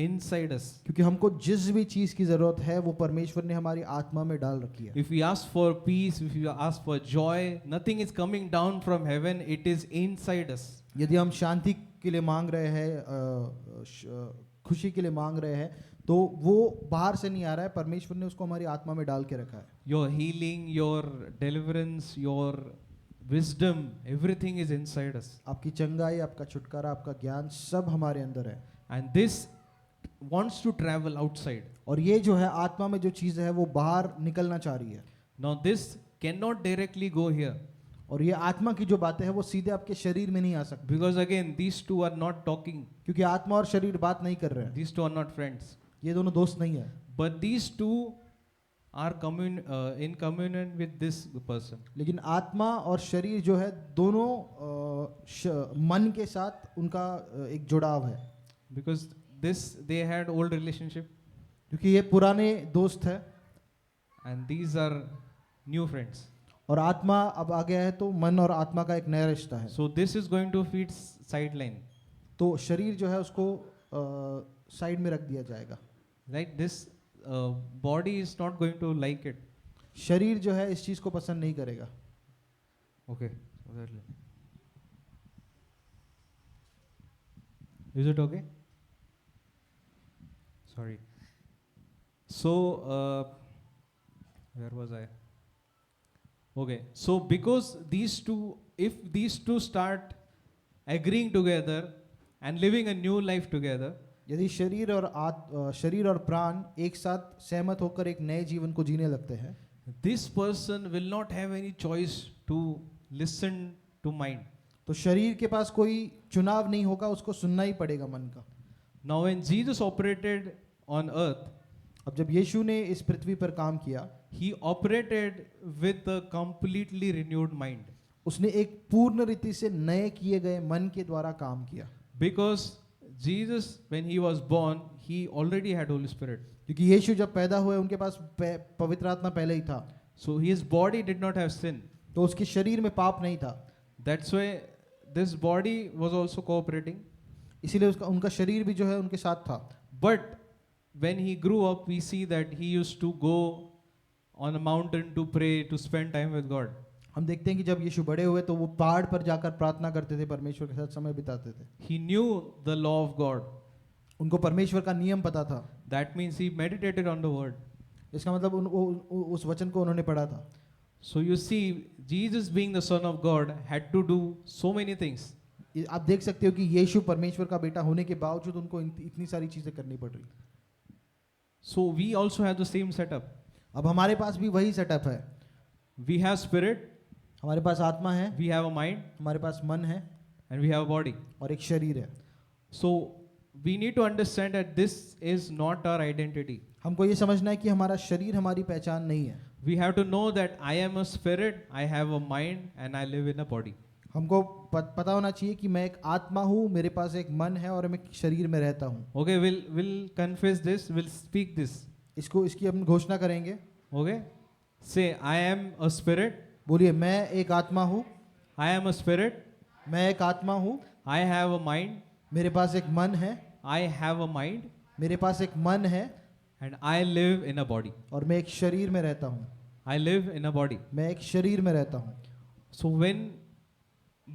A: inside us.
B: क्योंकि हमको जिस भी चीज की जरूरत है वो परमेश्वर ने हमारी आत्मा में डाल रखी है।
A: If we ask for peace, if we ask for joy, nothing is coming down from heaven, it is inside us.
B: यदि हम शांति के लिए मांग रहे हैं, खुशी के लिए मांग रहे हैं, तो वो बाहर से नहीं आ रहा है, परमेश्वर ने उसको हमारी आत्मा में डाल के रखा है।
A: Your healing, your deliverance, your wisdom, everything is inside us.
B: आपकी चंगाई, आपका छुटकारा, आपका ज्ञान सब हमारे अंदर है।
A: And this wants to travel outside.
B: और ये जो है आत्मा में जो चीज़ है वो बाहर निकलना चाह रही है।
A: Now this cannot directly go here.
B: और ये आत्मा की जो बातें हैं वो सीधे आपके शरीर में नहीं आ सकती,
A: Because again, these two are not talking.
B: क्योंकि आत्मा और शरीर बात नहीं कर रहे हैं।
A: These two are not friends.
B: ये दोनों दोस्त नहीं है।
A: But these two are in communion with this person.
B: लेकिन आत्मा और शरीर जो है दोनों मन के साथ उनका एक जुड़ाव है,
A: Because they had old relationship
B: क्योंकि ये पुराने दोस्त है
A: and these are new friends.
B: और आत्मा अब आ गया है तो मन और आत्मा का एक नया रिश्ता है।
A: So this is going to feed sideline.
B: तो शरीर जो है उसको साइड में रख दिया जाएगा।
A: Right? This body is not going to like it.
B: शरीर जो है इस चीज को पसंद नहीं करेगा।
A: Okay. Is it okay? Sorry. So, where was I? Okay. So, because these two, if these two start agreeing together and living a new life together,
B: यदि शरीर और प्राण एक साथ सहमत होकर एक नए जीवन को जीने लगते हैं,
A: this person will not have any choice to listen to mind.
B: तो शरीर के पास कोई चुनाव नहीं होगा, उसको सुनना ही पड़ेगा मन का।
A: Now, when Jesus operated on earth,
B: अब जब यीशु ने इस पृथ्वी पर काम किया,
A: he operated with a completely renewed mind.
B: उसने एक पूर्ण रीति से नए किए गए मन के द्वारा काम किया।
A: Because Jesus, when he was born, he already had Holy Spirit.
B: क्योंकि यीशु जब पैदा हुए उनके पास पवित्र आत्मा पहले ही था,
A: So his body did not have sin.
B: तो उसके शरीर में पाप नहीं था।
A: That's why this body was also cooperating.
B: इसीलिए उसका उनका शरीर भी जो है उनके साथ था.
A: But when he grew up, we see that he used to go on a mountain to pray, to spend time with God.
B: हम देखते हैं कि जब यीशु बड़े हुए तो वो पहाड़ पर जाकर प्रार्थना करते थे, परमेश्वर के साथ समय बिताते थे.
A: He knew the law of God.
B: उनको परमेश्वर का नियम पता था.
A: That means he meditated on the word.
B: इसका मतलब उस वचन को उन्होंने पढ़ा था.
A: So you see, Jesus being the Son of God had to do so many things.
B: आप देख सकते हो कि यीशु परमेश्वर का बेटा होने के बावजूद उनको इतनी सारी चीजें करनी पड़ रही.
A: So we also have the same setup.
B: अब हमारे पास भी वही सेटअप है.
A: We have spirit,
B: हमारे पास आत्मा है,
A: we have a mind,
B: हमारे पास मन है
A: and we have a body.
B: और एक शरीर है.
A: So we need to understand that this is not our identity.
B: हमको ये समझना है कि हमारा शरीर हमारी पहचान नहीं है.
A: We have to know that I am a spirit, I have a mind, and I live in a body.
B: हमको पता होना चाहिए कि मैं एक आत्मा हूँ, मेरे पास एक मन है और मैं एक शरीर में रहता हूँ.
A: Okay, we'll confess this, we'll speak this.
B: इसकी हम घोषणा करेंगे.
A: Okay? Say, I am a spirit.
B: बोलिए, मैं एक आत्मा हूँ.
A: I am a spirit.
B: मैं एक आत्मा हूँ.
A: I have a mind.
B: मेरे पास एक मन है.
A: I have a mind.
B: मेरे पास एक मन है.
A: And I live in a body.
B: और मैं एक शरीर में रहता हूँ.
A: I live in a body.
B: मैं एक शरीर में रहता हूँ.
A: So when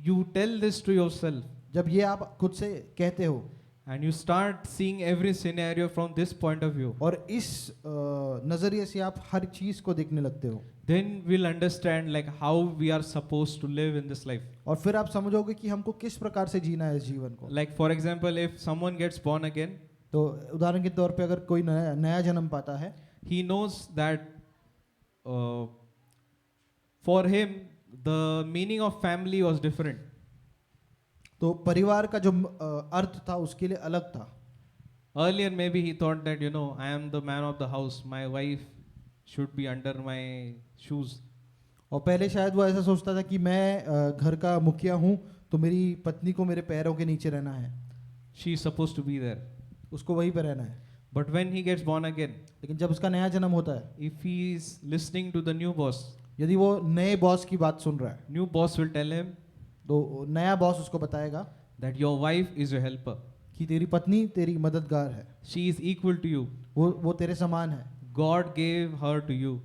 A: you tell this to yourself,
B: जब ये आप खुद से कहते हो
A: and you start seeing every scenario from this point of view,
B: और इस नजरिए से आप हर चीज को देखने लगते हो,
A: then we'll understand like how we are supposed to live in this life.
B: और फिर आप समझोगे कि हमको किस प्रकार से जीना है इस जीवन को.
A: Like for example, if someone gets born again,
B: तो उदाहरण के तौर पे अगर कोई नया जन्म पाता है,
A: he knows that for him the meaning of family was different.
B: तो परिवार का जो अर्थ था उसके लिए अलग था.
A: Earlier maybe he thought that I am the man of the house, my wife should be under my shoes.
B: और पहले शायद वो ऐसा सोचता था कि मैं घर का मुखिया हूँ, तो मेरी पत्नी को मेरे पैरों के नीचे रहना है.
A: She is supposed to be there.
B: उसको वहीं पर रहना है.
A: But when he gets born again,
B: लेकिन जब उसका नया जन्म होता है,
A: if he is listening to the new boss,
B: यदि वो नए बॉस की बात सुन रहा है,
A: new boss will tell him
B: तो नया बॉस उसको बताएगा
A: that your wife is your helper.
B: कि तेरी पत्नी तेरी मददगार है.
A: She is equal to you.
B: वो तेरे समान है.
A: God gave her to you.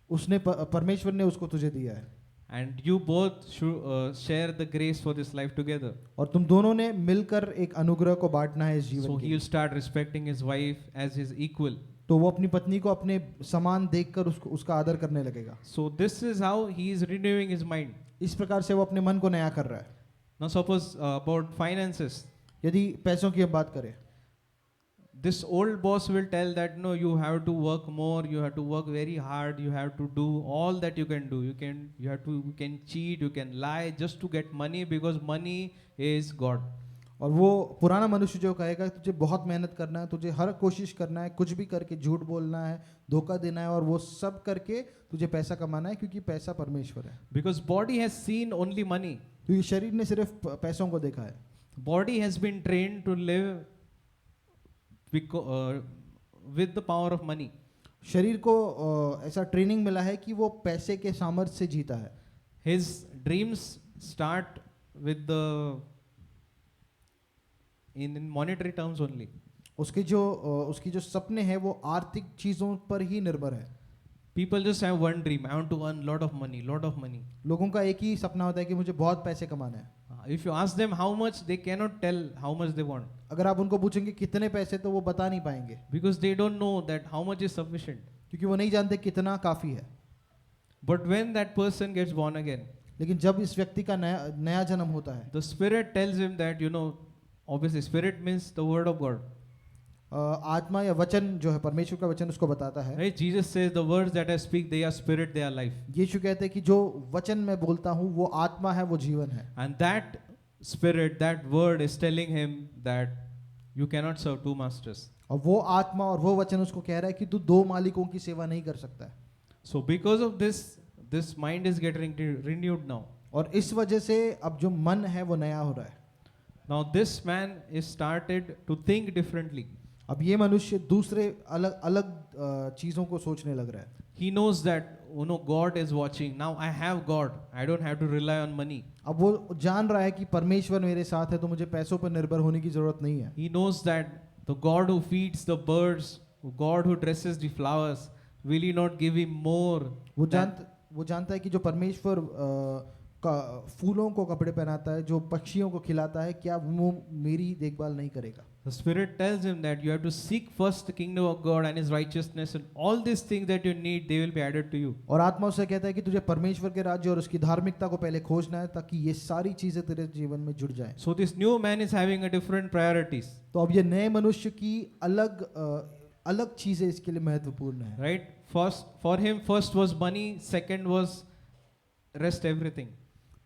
B: उसने परमेश्वर ने उसको तुझे दिया है.
A: And you both should share the grace for this life together.
B: और तुम दोनों ने मिलकर एक अनुग्रह को बांटना है इस
A: So
B: जीवन
A: he
B: के.
A: will start respecting his wife as his equal.
B: तो वो अपनी पत्नी को अपने समान देखकर उसका आदर करने लगेगा.
A: So this is how he is renewing his mind.
B: इस प्रकार से वो अपने मन को नया कर रहा है.
A: Now suppose about finances.
B: यदि पैसों की हम बात करें,
A: This old boss will tell that no, you have to work more, you have to work very hard, you have to do all that you can do. You can cheat, you can lie just to get money because money is God.
B: और वो पुराना मनुष्य जो कहेगा तुझे बहुत मेहनत करना है, तुझे हर कोशिश करना है, कुछ भी करके झूठ बोलना है, धोखा देना है, और वो सब करके तुझे पैसा कमाना है, क्योंकि पैसा परमेश्वर है.
A: Because body has seen only money.
B: क्योंकि शरीर ने सिर्फ पैसों को देखा है.
A: Body has been trained to live with the power of money.
B: शरीर को ऐसा ट्रेनिंग मिला है कि वो पैसे के सामर्थ्य से जीता है.
A: His dreams start with the in monetary terms only.
B: उसकी जो सपने हैं वो आर्थिक चीजों पर ही निर्भर है.
A: People just have one dream. I want to earn lot of money, lot of money.
B: लोगों का एक ही सपना होता है कि मुझे बहुत पैसे कमाना है.
A: If you ask them how much, they cannot tell how much they want.
B: अगर आप उनको पूछेंगे कितने पैसे, तो वो बता नहीं पाएंगे,
A: Because they don't know that how much is sufficient.
B: क्योंकि वो नहीं जानते कितना काफी है.
A: But when that person gets born again,
B: लेकिन जब इस व्यक्ति का नया जन्म होता है,
A: the Spirit tells him that obviously Spirit means the word of God.
B: आत्मा या वचन जो है, परमेश्वर का वचन उसको बताता है.
A: Right? Jesus says the words that I speak, they are spirit, they are life.
B: यीशु कहते हैं कि जो वचन मैं बोलता हूँ वो आत्मा है, वो जीवन है.
A: And that Spirit, that word is telling him that you cannot serve two masters.
B: और वो आत्मा और वो वचन उसको कह रहा है कि तू दो मालिकों की सेवा नहीं कर सकता है.
A: So because of this, this mind is getting renewed now.
B: और इस वजह से अब जो मन है वो नया हो रहा है.
A: Now this man is started to think differently.
B: अब ये मनुष्य दूसरे अलग अलग चीजों को सोचने लग रहा है.
A: He knows that oh no, God is watching. Now I have God. I don't have to rely on money.
B: अब वो जान रहा है कि परमेश्वर मेरे साथ है, तो मुझे पैसों पर निर्भर होने की जरूरत नहीं है.
A: He knows that the God who feeds the birds, the God who dresses the flowers, will He not give him more?
B: वो जानता है कि जो परमेश्वर फूलों को कपड़े पहनाता है, जो पक्षियों को खिलाता है, क्या वो मेरी देखभाल नहीं करेगा?
A: The Spirit tells him that you have to seek first the kingdom of God and His righteousness, and all these things that you need, they will be added to you.
B: और आत्मा उसे कहता है कि तुझे परमेश्वर के राज्य और उसकी धार्मिकता को पहले खोजना है, ताकि ये सारी चीजें तेरे जीवन में जुड़ जाएं.
A: So this new man is having a different priorities,
B: तो अब ये नए मनुष्य की अलग चीजें इसके लिए महत्वपूर्ण है.
A: right? For him, first was money, second was rest everything.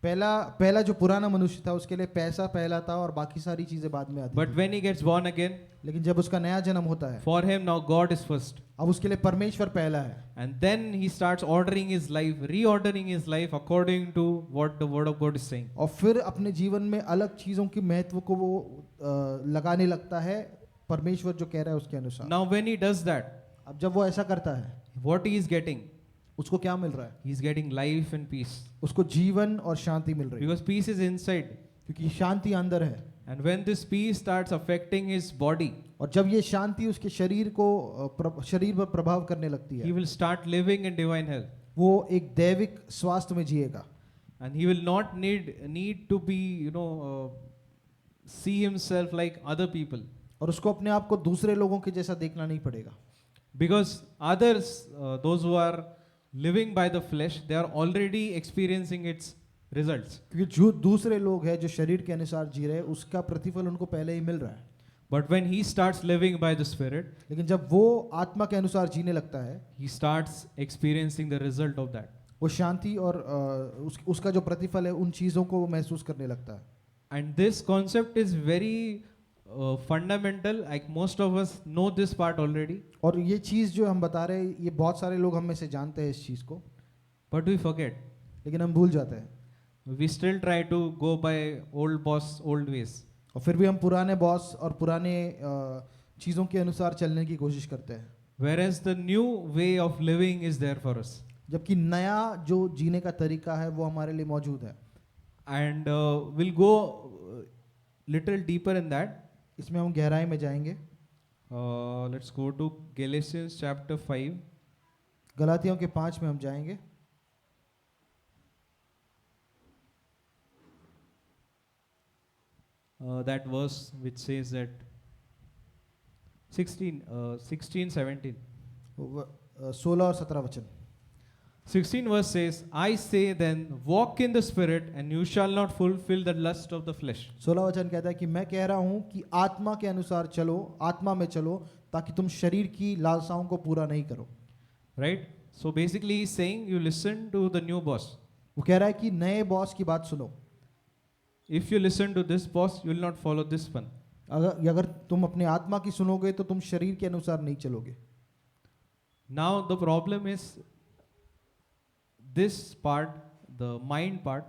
B: पहला जो पुराना मनुष्य था उसके लिए पैसा पहला था और बाकी सारी चीजें बाद में आती
A: But
B: थी.
A: when he gets born again,
B: लेकिन जब उसका नया जन्म होता है,
A: for him now God is first.
B: अब उसके लिए परमेश्वर पहला है.
A: And then he starts ordering his life, reordering his life according to what the word of God is saying.
B: और फिर अपने जीवन में अलग चीजों के महत्व को वो लगाने लगता है परमेश्वर जो कह रहा है उसके अनुसार.
A: Now when he does that,
B: अब जब वो ऐसा करता है,
A: what he is getting?
B: उसको क्या मिल रहा है?
A: He is getting life and peace.
B: उसको जीवन और शांति मिल रही है,
A: Because peace is inside.
B: क्योंकि शांति अंदर है.
A: And when this peace starts affecting his body,
B: और जब ये शांति उसके शरीर पर प्रभाव करने लगती
A: he
B: है,
A: will start living in divine health.
B: वो एक दैविक स्वास्थ्य में जिएगा.
A: And he will not need to be, see himself like other people.
B: और उसको अपने आप को दूसरे लोगों के जैसा देखना नहीं पड़ेगा.
A: Because others, those who are living by the flesh, they are already experiencing its results.
B: क्योंकि जो दूसरे लोग हैं जो शरीर के अनुसार जी रहे हैं, उसका प्रतिफल उनको पहले ही मिल रहा है.
A: But when he starts living by the Spirit,
B: लेकिन जब वो आत्मा के अनुसार जीने लगता है,
A: he starts experiencing the result of that.
B: वो शांति और उसका जो प्रतिफल है उन चीज़ों को वो महसूस करने लगता है.
A: And this concept is very fundamental. Like most of us know this part already,
B: और ये चीज़ जो हम बता रहे हैं, ये बहुत सारे लोग हम में से जानते हैं इस चीज़ को,
A: but we forget.
B: लेकिन हम भूल जाते हैं.
A: We still try to go by old boss, old ways.
B: और फिर भी हम पुराने बॉस और पुराने चीज़ों के अनुसार चलने की कोशिश करते हैं.
A: Whereas the new way of living is there for us.
B: जबकि नया जो जीने का तरीका है वो हमारे लिए मौजूद है.
A: And we'll go little deeper in that.
B: इसमें हम गहराई में जाएंगे.
A: Let's go to Galatians chapter 5.
B: गलातियों के 5 में हम जाएंगे.
A: That verse which says that 16, 17.
B: 16 और 17 वचन.
A: 16 verse says, I say then, walk in the Spirit, and you shall not fulfill the lust of the flesh.
B: 16 वचन कहता है कि मैं कह रहा हूं कि आत्मा के अनुसार चलो, आत्मा में चलो, ताकि तुम शरीर की लालसाओं को पूरा नहीं करो.
A: Right? So basically he's saying you listen to the new boss.
B: वो कह रहा है कि नए बॉस की बात सुनो.
A: If you listen to this boss, you will not follow this one.
B: अगर तुम अपने आत्मा की सुनोगे तो तुम शरीर के अनुसार नहीं चलोगे.
A: Now the problem is this part, the mind part.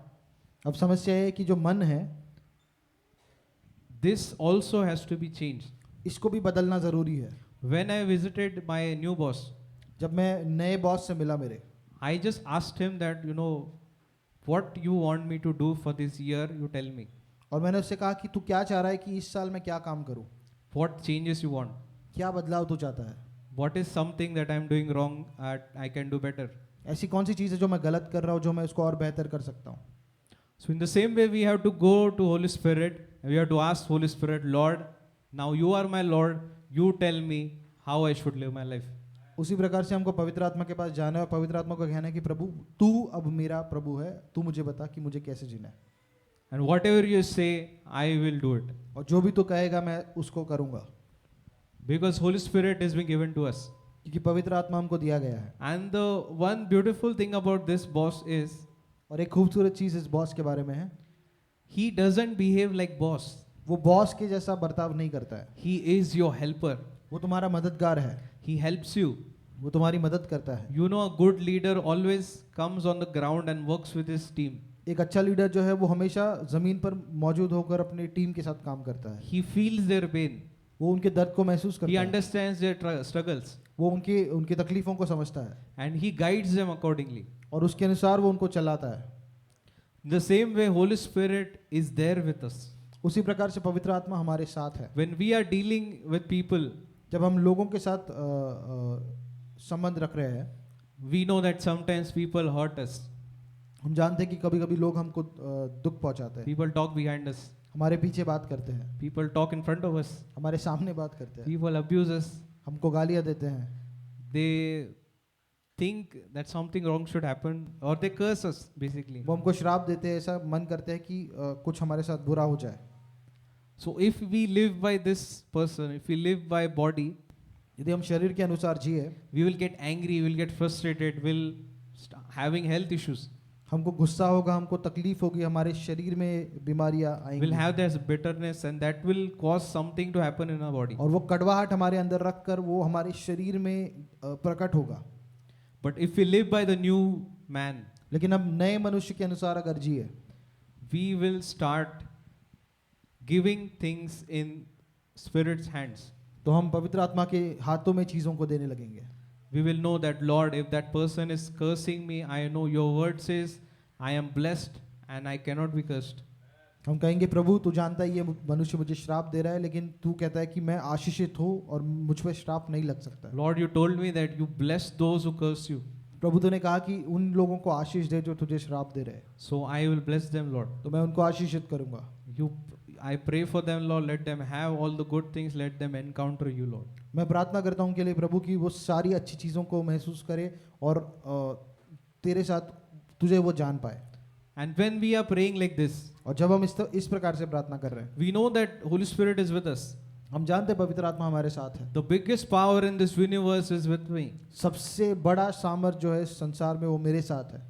B: अब समस्या है कि जो मन है,
A: this also has to be changed.
B: इसको भी बदलना जरूरी है.
A: When I visited my new boss,
B: जब मैं नए बॉस से मिला मेरे,
A: I just asked him that, what you want me to do for this year, you tell me.
B: और मैंने उससे कहा कि तू क्या चाह रहा है कि इस साल मैं क्या काम करूं,
A: What changes you want?
B: क्या बदलाव तू चाहता है,
A: What is something that I'm doing wrong I can do better?
B: ऐसी कौन सी चीज़ है जो मैं गलत कर रहा हूँ जो मैं उसको और बेहतर कर सकता हूँ.
A: So in the same way, we have to go to Holy Spirit, and we have to ask Holy Spirit, Lord, now you are my Lord, you tell me how I should live my life.
B: उसी प्रकार से हमको पवित्र आत्मा के पास जाना है और पवित्र आत्मा को कहना है कि प्रभु तू अब मेरा प्रभु है, तू मुझे बता कि मुझे कैसे जीना है.
A: And whatever you say, I will do it.
B: और जो भी तू कहेगा मैं उसको करूँगा.
A: Because Holy Spirit has been given to us.
B: क्योंकि पवित्र आत्मा हमको दिया गया है.
A: And the one beautiful thing about this boss is,
B: और एक खूबसूरत चीज़ इस बॉस के बारे में है,
A: he doesn't behave like boss.
B: वो बॉस के जैसा बर्ताव नहीं करता है.
A: He is your helper.
B: वो तुम्हारा मददगार है.
A: He helps you.
B: वो तुम्हारी मदद करता है.
A: A good leader always comes on the ground and works with his team.
B: एक अच्छा लीडर जो है वो हमेशा जमीन पर मौजूद होकर अपनी टीम के साथ काम करता है.
A: He feels their pain.
B: वो उनके दर्द को महसूस
A: He
B: करता है,
A: understands their struggles,
B: वो उनकी उनकी तकलीफों को समझता है
A: and He guides them accordingly.
B: और उसके अनुसार वो उनको चलाता है।
A: In the same way, Holy Spirit is there with us.
B: उसी प्रकार से पवित्र आत्मा हमारे साथ है।
A: When we are dealing with people,
B: जब हम लोगों के साथ संबंध रख रहे हैं,
A: we know that sometimes people hurt us.
B: हम जानते हैं कि कभी कभी लोग हमको दुख पहुंचाते हैं,
A: People talk behind us.
B: हमारे पीछे बात करते हैं,
A: People talk in front of us.
B: हमारे सामने बात करते हैं,
A: People abuse us.
B: हमको गालियां देते हैं,
A: They think that something wrong should happen, or they curse us basically.
B: वो हमको श्राप देते हैं, ऐसा मन करते हैं कि कुछ हमारे साथ बुरा हो जाए।
A: So if we live by this person, if we live by body,
B: यदि हम शरीर के अनुसार जिए,
A: we will get angry, we will get frustrated, we'll having health issues.
B: हमको गुस्सा होगा, हमको तकलीफ होगी, हमारे शरीर में बीमारियां
A: We'll
B: आएंगी
A: have this bitterness, and that will cause something to happen in our body.
B: और वो कड़वाहट हमारे अंदर रखकर वो हमारे शरीर में प्रकट होगा।
A: But if we live by the new man,
B: लेकिन हम नए मनुष्य के अनुसार अगर जिए,
A: we will start giving things in Spirit's hands.
B: तो हम पवित्र आत्मा के हाथों में चीजों को देने लगेंगे।
A: We will know that, Lord, if that person is cursing me, I know your word says I am blessed and I cannot be cursed.
B: हम कहेंगे प्रभु तू जानता है ये मनुष्य मुझे श्राप दे रहा है, लेकिन तू कहता है कि मैं आशीषित हूँ और मुझ पे श्राप नहीं लग सकता।
A: Lord, you told me that you bless those who curse you.
B: प्रभु तूने कहा कि उन लोगों को आशीष दे जो तुझे श्राप दे रहे हैं,
A: So I will bless them, Lord.
B: तो मैं उनको आशीषित करूंगा।
A: I pray for them, Lord. Let them have all the good things. Let them encounter you, Lord.
B: मैं प्रार्थना करता हूँ उनके लिए प्रभु की वो सारी अच्छी चीज़ों को महसूस करे और तेरे साथ तुझे वो जान पाए।
A: And when we are praying like this,
B: और जब हम इस प्रकार से प्रार्थना कर रहे हैं,
A: we know that Holy Spirit is with us.
B: हम जानते हैं पवित्र आत्मा हमारे साथ है।
A: The biggest power in this universe is with me.
B: सबसे बड़ा सामर्थ जो है संसार में वो मेरे साथ है।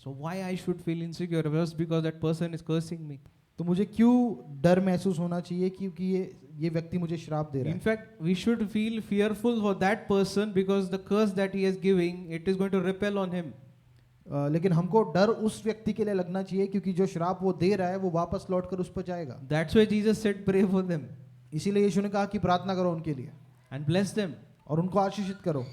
A: So why I should feel insecure just because that person is cursing me?
B: तो मुझे क्यों डर महसूस होना चाहिए क्योंकि ये व्यक्ति मुझे श्राप दे रहा
A: In
B: है।
A: fact, we should feel fearful for that person because the curse that he is giving, it is going to repel on him.
B: लेकिन हमको डर उस व्यक्ति के लिए लगना चाहिए क्योंकि जो श्राप वो दे रहा है वो वापस लौट कर उस पर जाएगा।
A: That's why Jesus said, pray for them
B: इसीलिए यीशु ने कहा कि प्रार्थना करो उनके लिए
A: and bless them.
B: और उनको आशीषित करो।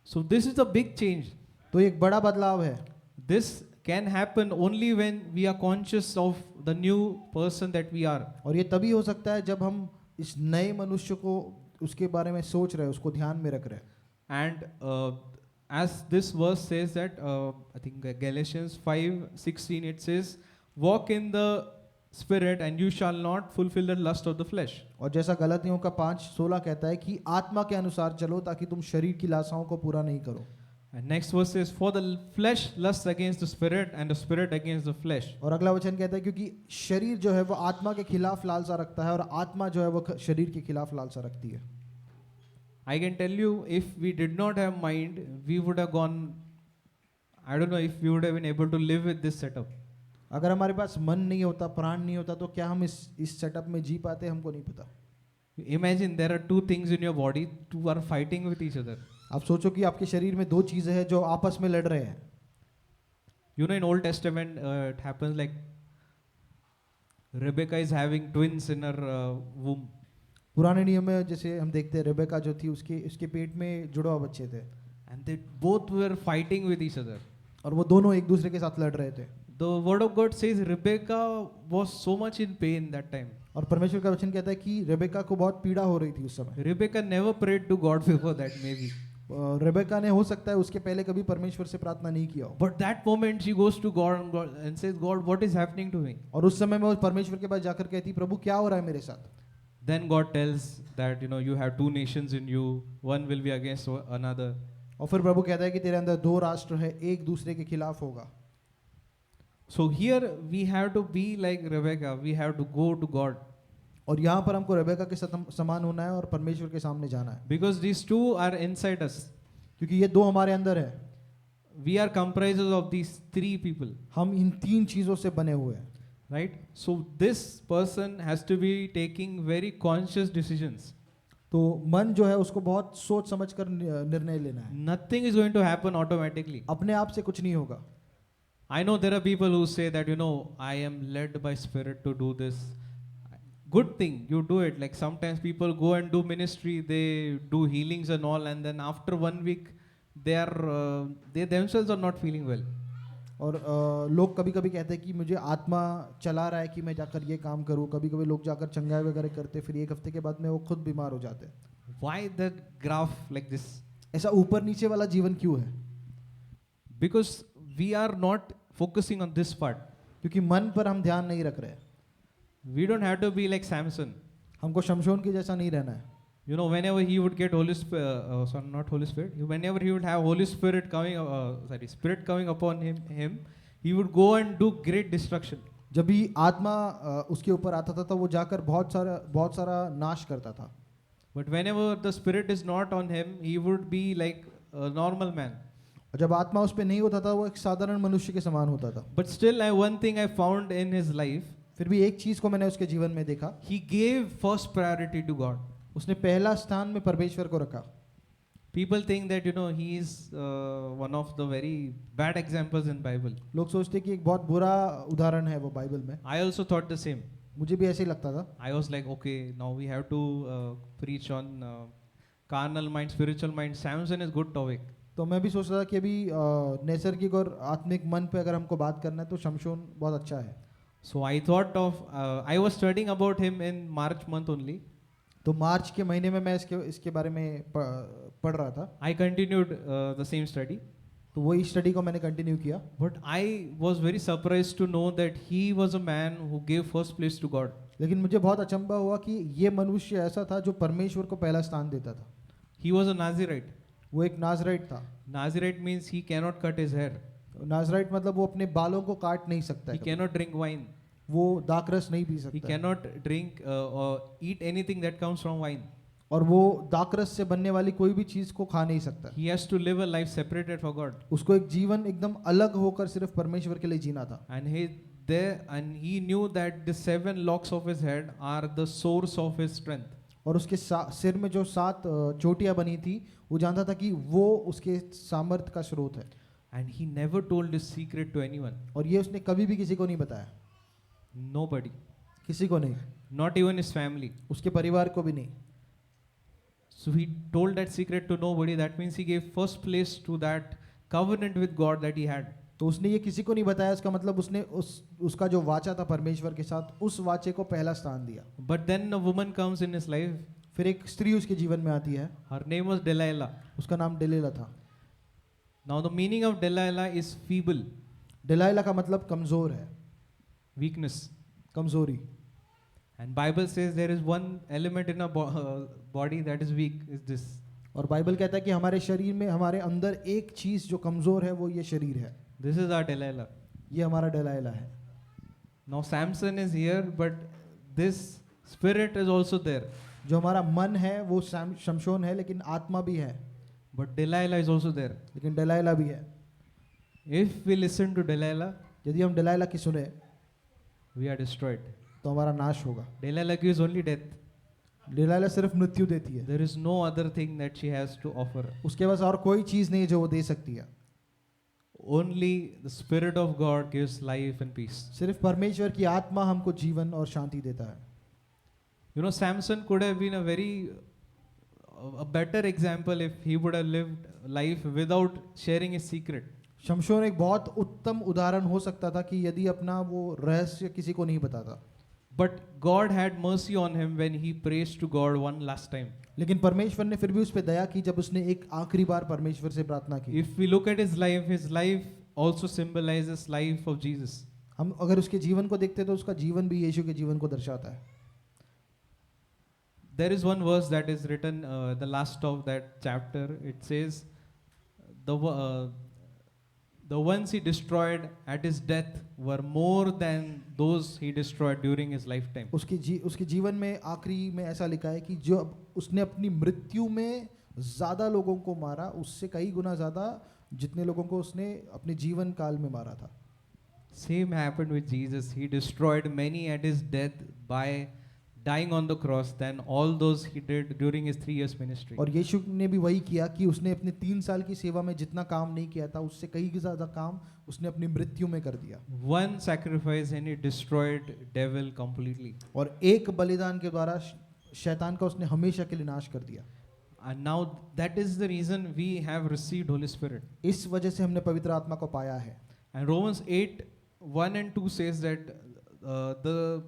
A: So this is a big change.
B: तो एक बड़ा बदलाव है।
A: This can happen only when we are conscious of the new person that we are.
B: और ये तभी हो सकता है जब हम इस नए मनुष्य को उसके बारे में सोच रहे हैं, उसको ध्यान में रख रहे हैं।
A: And as this verse says that, I think Galatians 5:16, it says, walk in the spirit and you shall not fulfill the lust of the flesh.
B: और जैसा गलतियों का 5:16 कहता है कि आत्मा के अनुसार चलो ताकि तुम शरीर की लालसाओं को पूरा नहीं करो।
A: And next verse says, for the flesh lusts against the spirit and the spirit against the flesh.
B: और अगला वचन कहता है क्योंकि शरीर जो है वो आत्मा के खिलाफ लालसा रखता है और आत्मा जो है वो शरीर के खिलाफ लालसा रखती है।
A: I can tell you, if we did not have mind, we would have gone, I don't know if we would have been able to live with this setup.
B: अगर हमारे पास मन नहीं होता, प्राण नहीं होता, तो क्या हम इस सेटअप में जी पाते, हमको नहीं पता।
A: Imagine there are two things in your body, two are fighting with each other.
B: आप सोचो कि आपके शरीर में दो चीजें हैं जो आपस में लड़ रहे हैं।
A: You know, in Old Testament, it happens like Rebecca is having twins in her womb.
B: पुराने नियम में जैसे हम देखते हैं रेबेका जो थी उसके पेट में जुड़वा बच्चे थे
A: And they both were fighting with each other.
B: और वो दोनों एक दूसरे के साथ लड़ रहे थे।
A: The word of God says Rebecca was so much in pain that time.
B: और परमेश्वर का वचन कहता है कि रेबेका को बहुत पीड़ा हो रही थी उस समय।
A: Rebecca never prayed to God before that, maybe.
B: Rebecca ने हो सकता है उसके पहले कभी परमेश्वर से प्रार्थना नहीं किया हो।
A: But that moment she goes to God and says, God, what is happening to me?
B: और उस समय में वो परमेश्वर के पास जाकर कहती, प्रभु क्या हो रहा है मेरे साथ?
A: Then God tells that, you know, you have two nations in you, one will be against another.
B: और फिर प्रभु कहता है कि तेरे अंदर दो राष्ट्र है, एक दूसरे के खिलाफ होगा।
A: So here we have to be like Rebecca, we have to go to God.
B: और यहाँ पर हमको रेबेका के साथ समान होना है और परमेश्वर के सामने जाना है।
A: Because these two are inside us.
B: क्योंकि ये दो हमारे अंदर है।
A: We are comprises of these three people.
B: हम इन तीन चीजों से बने हुए हैं।
A: Right? So this person has to be taking very conscious decisions.
B: तो मन जो है उसको बहुत सोच समझ कर निर्णय लेना है।
A: Nothing is going to happen automatically.
B: अपने आप से कुछ नहीं होगा।
A: I know there are people who say that, you know, I am led by spirit to do this. good thing, you do it. Like sometimes people go and do ministry, they do healings and all, and then after 1 week they themselves are not feeling well.
B: और लोग कभी कभी कहते हैं कि मुझे आत्मा चला रहा है कि मैं जाकर ये काम करूँ, कभी कभी लोग जाकर चंगाई वगैरह करते, फिर एक हफ्ते के बाद में वो खुद बीमार हो जाते हैं।
A: Why the graph like this?
B: ऐसा ऊपर नीचे वाला जीवन क्यों है?
A: Because we are not focusing on this part.
B: क्योंकि मन पर हम ध्यान नहीं रख रहे।
A: We don't have to be like Samson.
B: हमको शमशोन के जैसा नहीं रहना है।
A: You know, whenever he would get Holy Spirit, sorry, not Holy Spirit, whenever he would have Holy Spirit Spirit coming upon him, he would go and do great destruction.
B: जब भी आत्मा उसके ऊपर आता था तो वो जाकर बहुत सारा नाश करता था।
A: But whenever the Spirit is not on him, he would be like a normal man.
B: और जब आत्मा उस पे नहीं होता था वो एक साधारण मनुष्य के समान होता था।
A: But still, one thing I found in his life,
B: फिर भी एक चीज को मैंने उसके जीवन में देखा,
A: he gave first priority to God.
B: उसने पहला स्थान में परमेश्वर को रखा।
A: People think that he is one of the very bad examples in Bible.
B: लोग सोचते कि एक बहुत बुरा उदाहरण है वो बाइबल में।
A: I also thought the same.
B: मुझे भी ऐसे ही लगता था।
A: I was like, okay, now we have to preach on carnal mind, spiritual mind. Samson is good topic.
B: तो मैं भी सोच रहा था कि अभी नैसर्गिक और आत्मिक मन पे अगर हमको बात करना है तो शमशोन बहुत अच्छा है।
A: So I thought of, I was studying about him in March month only.
B: तो मार्च के महीने में मैं इसके बारे में पढ़ रहा था।
A: I continued the same study.
B: तो वही स्टडी को मैंने कंटिन्यू किया।
A: But I was very surprised to know that he was a man who gave first place to God.
B: लेकिन मुझे बहुत अचंभा हुआ कि ये मनुष्य ऐसा था जो परमेश्वर को पहला स्थान देता था।
A: He was a Nazirite.
B: वो एक नाजराइट था।
A: Nazirite means he cannot cut his hair.
B: नाजराइट मतलब वो अपने बालों को काट नहीं सकता
A: He
B: है।
A: cannot drink wine.
B: वो दाखरस नहीं पी
A: He
B: सकता है।
A: cannot drink or eat anything that comes from wine.
B: और वो दाखरस से बनने वाली कोई भी चीज को खा नहीं सकता।
A: He has to live a life separated for God.
B: उसको एक जीवन एकदम अलग होकर सिर्फ परमेश्वर के लिए जीना था।
A: And he knew that the 7 locks of his head are the source of his strength.
B: और उसके सिर में जो 7 चोटियां बनी थी वो जानता था कि वो उसके सामर्थ्य का स्रोत है।
A: And he never told this secret to anyone.
B: और ये उसने कभी भी किसी को नहीं बताया।
A: Nobody.
B: किसी को नहीं।
A: Not even his family.
B: उसके परिवार को भी नहीं।
A: So he told that secret to nobody. That means he gave first place to that covenant with God that he had.
B: तो उसने ये किसी को नहीं बताया, इसका मतलब उसने उसका जो वाचा था परमेश्वर के साथ, उस वाचे को पहला स्थान दिया।
A: But then a woman comes in his life.
B: फिर एक स्त्री उसके जीवन में आती है।
A: Her name was Delilah.
B: उसका नाम डेलीला था।
A: Now the meaning of Delilah is feeble.
B: डेलाइला का मतलब कमजोर है,
A: Weakness.
B: कमजोरी।
A: And Bible says there is one element in a body that is weak, is this.
B: और बाइबल कहता है कि हमारे शरीर में, हमारे अंदर एक चीज जो कमजोर है वो ये शरीर है।
A: This is our Delilah.
B: ये हमारा डेलाइला है।
A: Now Samson is here, but this spirit is also there.
B: जो हमारा मन है वो शमशोन है, लेकिन आत्मा भी है।
A: But Delilah is also there.
B: लेकिन डेलाइला भी है।
A: If we listen to Delilah,
B: यदि हम डेलाइला की सुने
A: we are destroyed.
B: तो हमारा नाश होगा।
A: Delilah gives only death.
B: डेलाइला सिर्फ मृत्यु देती है।
A: There is no other thing that she has to offer.
B: उसके पास और कोई चीज नहीं है जो वो दे सकती है।
A: Only the Spirit of God gives life and peace.
B: सिर्फ परमेश्वर की आत्मा हमको जीवन और शांति देता है।
A: You know, Samson could have been a better example if he would have lived life without sharing his secret.
B: शमशोन एक बहुत उत्तम उदाहरण हो सकता था कि यदि अपना वो रहस्य किसी को नहीं बताता।
A: But God had mercy on him when he prays to God one last time.
B: लेकिन परमेश्वर ने फिर भी उस पर दया की जब उसने एक आखिरी बार परमेश्वर से प्रार्थना की।
A: If we look at his life also symbolizes life of Jesus.
B: हम अगर उसके जीवन को देखते तो उसका जीवन भी यीशु के जीवन को दर्शाता है।
A: There is one verse that is written the last of that chapter. It says, the ones he destroyed at his death were more than those he destroyed during his lifetime.
B: उसके जीवन में आखिरी में ऐसा लिखा है कि जो उसने अपनी मृत्यु में ज्यादा लोगों को मारा, उससे कई गुना ज्यादा जितने लोगों को उसने अपने जीवन काल में मारा था।
A: Same happened with Jesus. He destroyed many at his death by dying on the cross than all those he did during his 3 years ministry.
B: और यीशु ने भी वही किया कि उसने अपने 3 साल की सेवा में जितना काम नहीं किया था उससे कहीं ज़्यादा काम उसने अपनी मृत्यु में कर दिया.
A: One sacrifice and he destroyed devil completely.
B: और एक बलिदान के द्वारा शैतान का उसने हमेशा के लिए नाश कर दिया.
A: And now that is the reason we have received Holy Spirit.
B: इस वजह से हमने पवित्र आत्मा को पाया है.
A: And Romans 8:1 and 2 says that the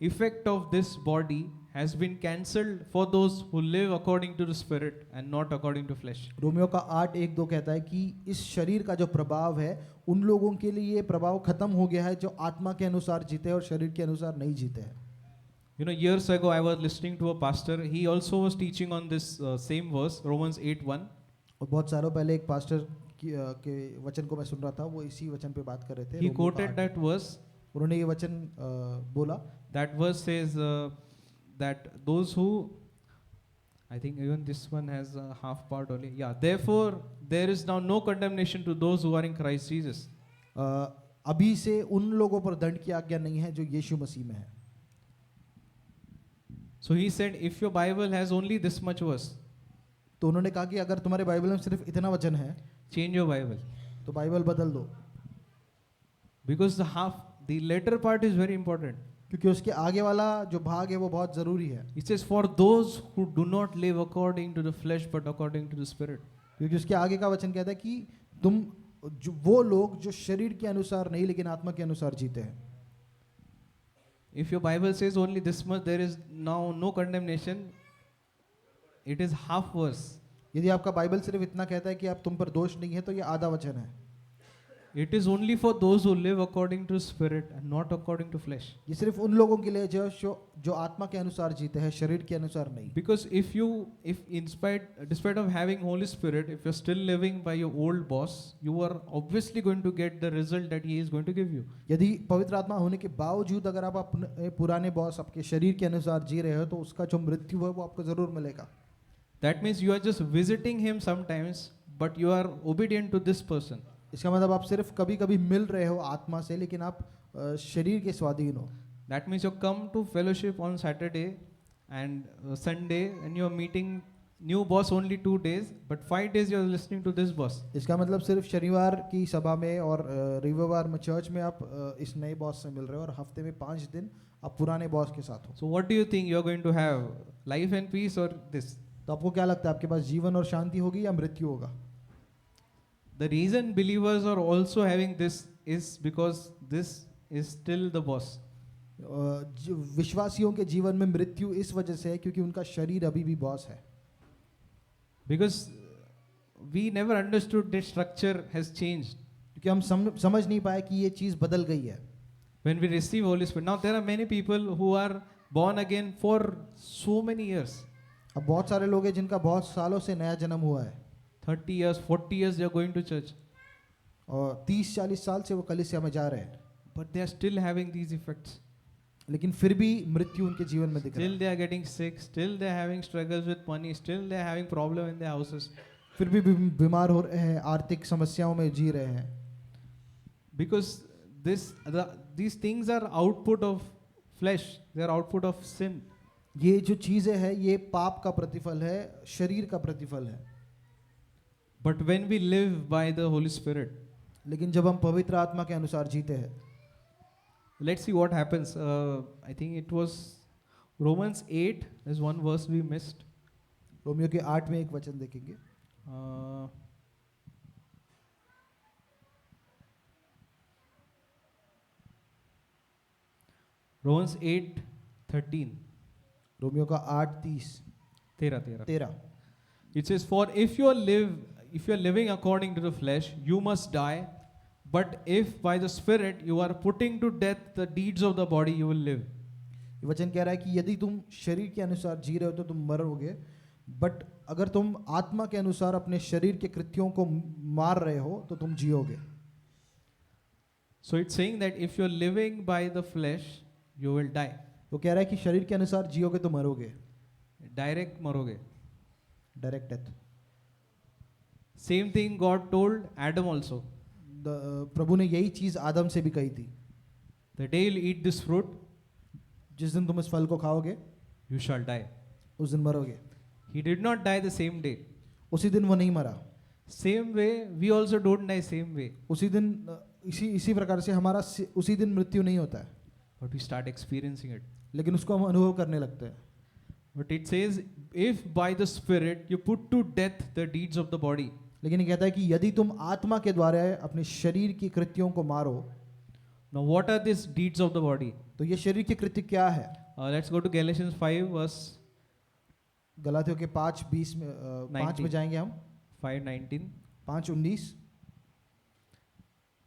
A: effect of this body has been cancelled for those who live according to the Spirit and not according to flesh.
B: Romeo का 8:1-2 कहता है कि इस शरीर का जो प्रभाव है उन लोगों के लिए ये प्रभाव खत्म हो गया है जो आत्मा के अनुसार जीते हैं और शरीर के अनुसार नहीं जीते हैं.
A: You know, years ago I was listening to a pastor. He also was teaching on this same verse, Romans 8:1.
B: और बहुत सालों पहले एक पास्टर के वचन को मैं सुन रहा था, वो इसी वचन पे बात कर रहे थे.
A: He
B: रोमियो का
A: quoted
B: 8.
A: that verse.
B: उन्होंने ये वचन बोला.
A: That verse says that those who, I think even this one has a half part only. Yeah, therefore there is now no condemnation to those who are in Christ Jesus.
B: अभी से उन लोगों पर दंड की आज्ञा नहीं है जो यीशु मसीह में है.
A: So he said, if your Bible has only this much verse,
B: तो उन्होंने कहा कि अगर तुम्हारे बाइबल में सिर्फ इतना वचन है
A: change your Bible.
B: तो बाइबल बदल दो.
A: Because the later part is very important.
B: क्योंकि उसके आगे वाला जो भाग है वो बहुत ज़रूरी है.
A: It says, for those who do not live according to the flesh but according to the Spirit.
B: क्योंकि उसके आगे का वचन कहता है कि तुम वो लोग जो शरीर के अनुसार नहीं लेकिन आत्मा के अनुसार जीते हैं.
A: If your Bible says only this much, there is now no condemnation. It is half verse.
B: यदि आपका बाइबल सिर्फ इतना कहता है कि आप तुम पर दोष नहीं है तो ये आधा वचन है.
A: It is only for those who live according to Spirit and not according to flesh.
B: ये सिर्फ उन लोगों के लिए जो आत्मा के अनुसार जीते हैं, शरीर के अनुसार नहीं.
A: Because if despite of having Holy Spirit, if you're still living by your old boss, you are obviously going to get the result that He is going to give you.
B: यदि पवित्र आत्मा होने के बावजूद अगर आप अपने पुराने बॉस आपके शरीर के अनुसार जी रहे हो तो उसका जो मृत्यु है वो आपको जरूर मिलेगा.
A: That means you are just visiting Him sometimes, but you are obedient to this person.
B: इसका मतलब आप सिर्फ कभी कभी मिल रहे हो आत्मा से लेकिन आप शरीर के स्वाधीन हो.
A: That means you come to fellowship on Saturday and Sunday and you are meeting new boss only 2 days, but 5 days you are listening to this boss.
B: इसका मतलब सिर्फ शनिवार की सभा में और रविवार में चर्च में आप इस नए बॉस से मिल रहे हो और हफ्ते में 5 दिन आप पुराने बॉस के साथ हो.
A: So what do you think you are going to have? Life and peace or this?
B: तो आपको क्या लगता है आपके पास जीवन और शांति होगी या मृत्यु होगा?
A: The reason believers are also having this is because this is still the boss.
B: विश्वासियों के जीवन में मृत्यु इस वजह से है क्योंकि उनका शरीर अभी भी बॉस है.
A: Because we never understood that structure has changed.
B: क्योंकि हम समझ नहीं पाए कि ये चीज़ बदल गई है.
A: When we receive Holy Spirit, now there are many people who are born again for so many years.
B: अब बहुत सारे लोग हैं जिनका बहुत सालों से नया जन्म हुआ है.
A: 30 years, 40 years they are going to church.
B: और 30-40 साल से वो कलीसिया में जा रहे हैं.
A: But they are still having these effects.
B: लेकिन फिर भी मृत्यु उनके जीवन में दिख रहा है.
A: Still they are getting sick. Still they are having struggles with money. Still they are having problem in their houses.
B: फिर भी बीमार हो रहे हैं, आर्थिक समस्याओं में जी रहे हैं.
A: Because these things are output of flesh. They are output of sin.
B: ये जो चीज़ें हैं ये पाप का प्रतिफल है, शरीर का प्रतिफल है.
A: But when we live by the Holy Spirit,
B: लेकिन जब हम पवित्र आत्मा के अनुसार जीते हैं,
A: let's see what happens. I think it was Romans 8. There's one verse we missed.
B: Romeo के 8 में एक वचन देखेंगे.
A: Romans 8:13.
B: रोमियो का 8:30. 13.
A: It says, for if you are living according to the flesh, you must die. But if by the Spirit you are putting to death the deeds of the body, you will live.
B: ये वचन कह रहा है कि यदि तुम शरीर के अनुसार जी रहे हो तो तुम मरोगे, बट अगर तुम आत्मा के अनुसार अपने शरीर के कृत्यों को मार रहे हो तो तुम जियोगे.
A: So it's saying that if you are living by the flesh, you will die.
B: वो कह रहा है कि शरीर के अनुसार जियोगे तो मरोगे.
A: Direct मरोगे.
B: Direct death.
A: Same thing God told Adam also.
B: प्रभु ने यही चीज आदम से भी कही थी.
A: The day you eat this fruit,
B: जिस दिन तुम इस फल को खाओगे,
A: you shall die.
B: उस दिन मरोगे।
A: He did not die the same day.
B: उसी दिन वो नहीं मरा।
A: Same way, we also don't die same way.
B: उसी दिन इसी प्रकार से हमारा उसी दिन मृत्यु नहीं होता है,
A: But we start experiencing it.
B: लेकिन उसको हम अनुभव करने लगते हैं।
A: But it says, if by the Spirit you put to death the deeds of the body.
B: लेकिन ये कहता है कि यदि तुम आत्मा के द्वारा अपने शरीर की कृत्यों को मारो।
A: Now what are these deeds of the body?
B: तो ये शरीर के कृत्य क्या है?
A: Let's go to Galatians 5 verse
B: गलातियों के 5:20 में 5 में जाएंगे हम।
A: 5:19.
B: 5:19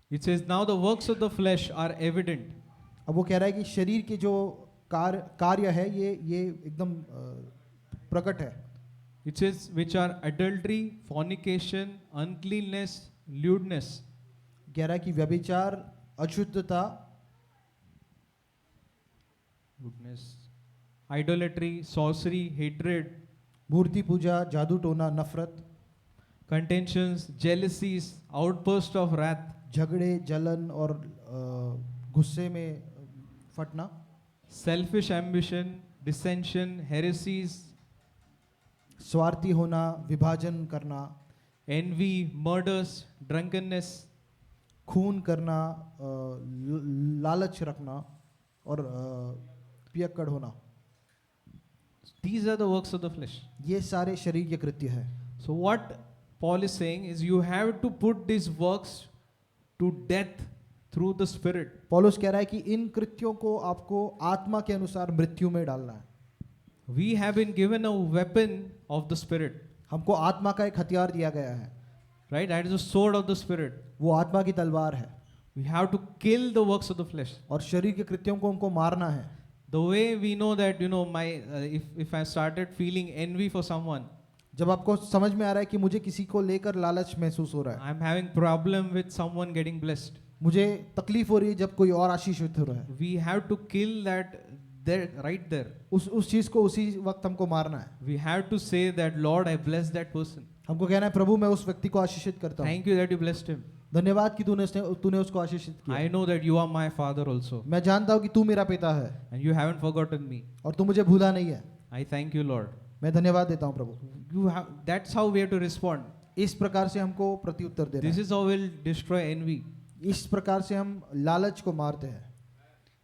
A: It says, now the works of the flesh are evident.
B: अब वो कह रहा है कि शरीर के जो कार्य है ये एकदम प्रकट है।
A: It says, which are adultery, fornication, uncleanness, lewdness.
B: कह रहा है कि व्यभिचार, अशुद्धता,
A: idolatry, sorcery, hatred,
B: मूर्ति पूजा, जादू टोना, नफरत,
A: contentions, jealousies, outburst of wrath,
B: झगड़े, जलन और गुस्से में फटना,
A: selfish ambition, dissension, heresies,
B: स्वार्थी होना, विभाजन करना,
A: envy, murders, drunkenness,
B: खून करना, लालच रखना और पियक्कड़ होना।
A: These are the works of the flesh.
B: ये सारे शरीर के कृत्य है।
A: So what Paul is saying is you have to put these works to death through the Spirit.
B: पौलुस कह रहा है कि इन कृत्यों को आपको आत्मा के अनुसार मृत्यु में डालना है।
A: We have been given a weapon of the Spirit.
B: हमको आत्मा का एक हथियार दिया गया है,
A: Right? That is the sword of the Spirit.
B: वो आत्मा की तलवार है
A: We have to kill the works of the flesh.
B: और शरीर के कृत्यों को हमको मारना है।
A: The way we know that, if I started feeling envy for someone,
B: जब आपको समझ में आ रहा है कि मुझे किसी को लेकर लालच महसूस हो रहा है,
A: I'm having problem with someone getting blessed.
B: मुझे तकलीफ हो रही है जब कोई और आशीषित हो रहा है,
A: We have to kill that there, right there.
B: उस चीज को उसी वक्त हमको मारना है।
A: We have to say that, Lord, I bless that person.
B: हमको कहना है, प्रभु मैं उस व्यक्ति को आशीषित करता हूँ,
A: Thank you that you blessed him.
B: धन्यवाद कि तूने उसको आशीषित किया।
A: I know that you are my father also.
B: मैं जानता हूँ कि तू मेरा पिता है
A: And you haven't forgotten me.
B: और तू मुझे भूला नहीं है।
A: I thank you, Lord.
B: मैं धन्यवाद देता हूँ प्रभु।
A: That's how we have to respond.
B: इस प्रकार से हमको प्रत्युत्तर देना
A: This
B: है।
A: is how we'll destroy envy.
B: इस प्रकार से हम लालच को मारते हैं।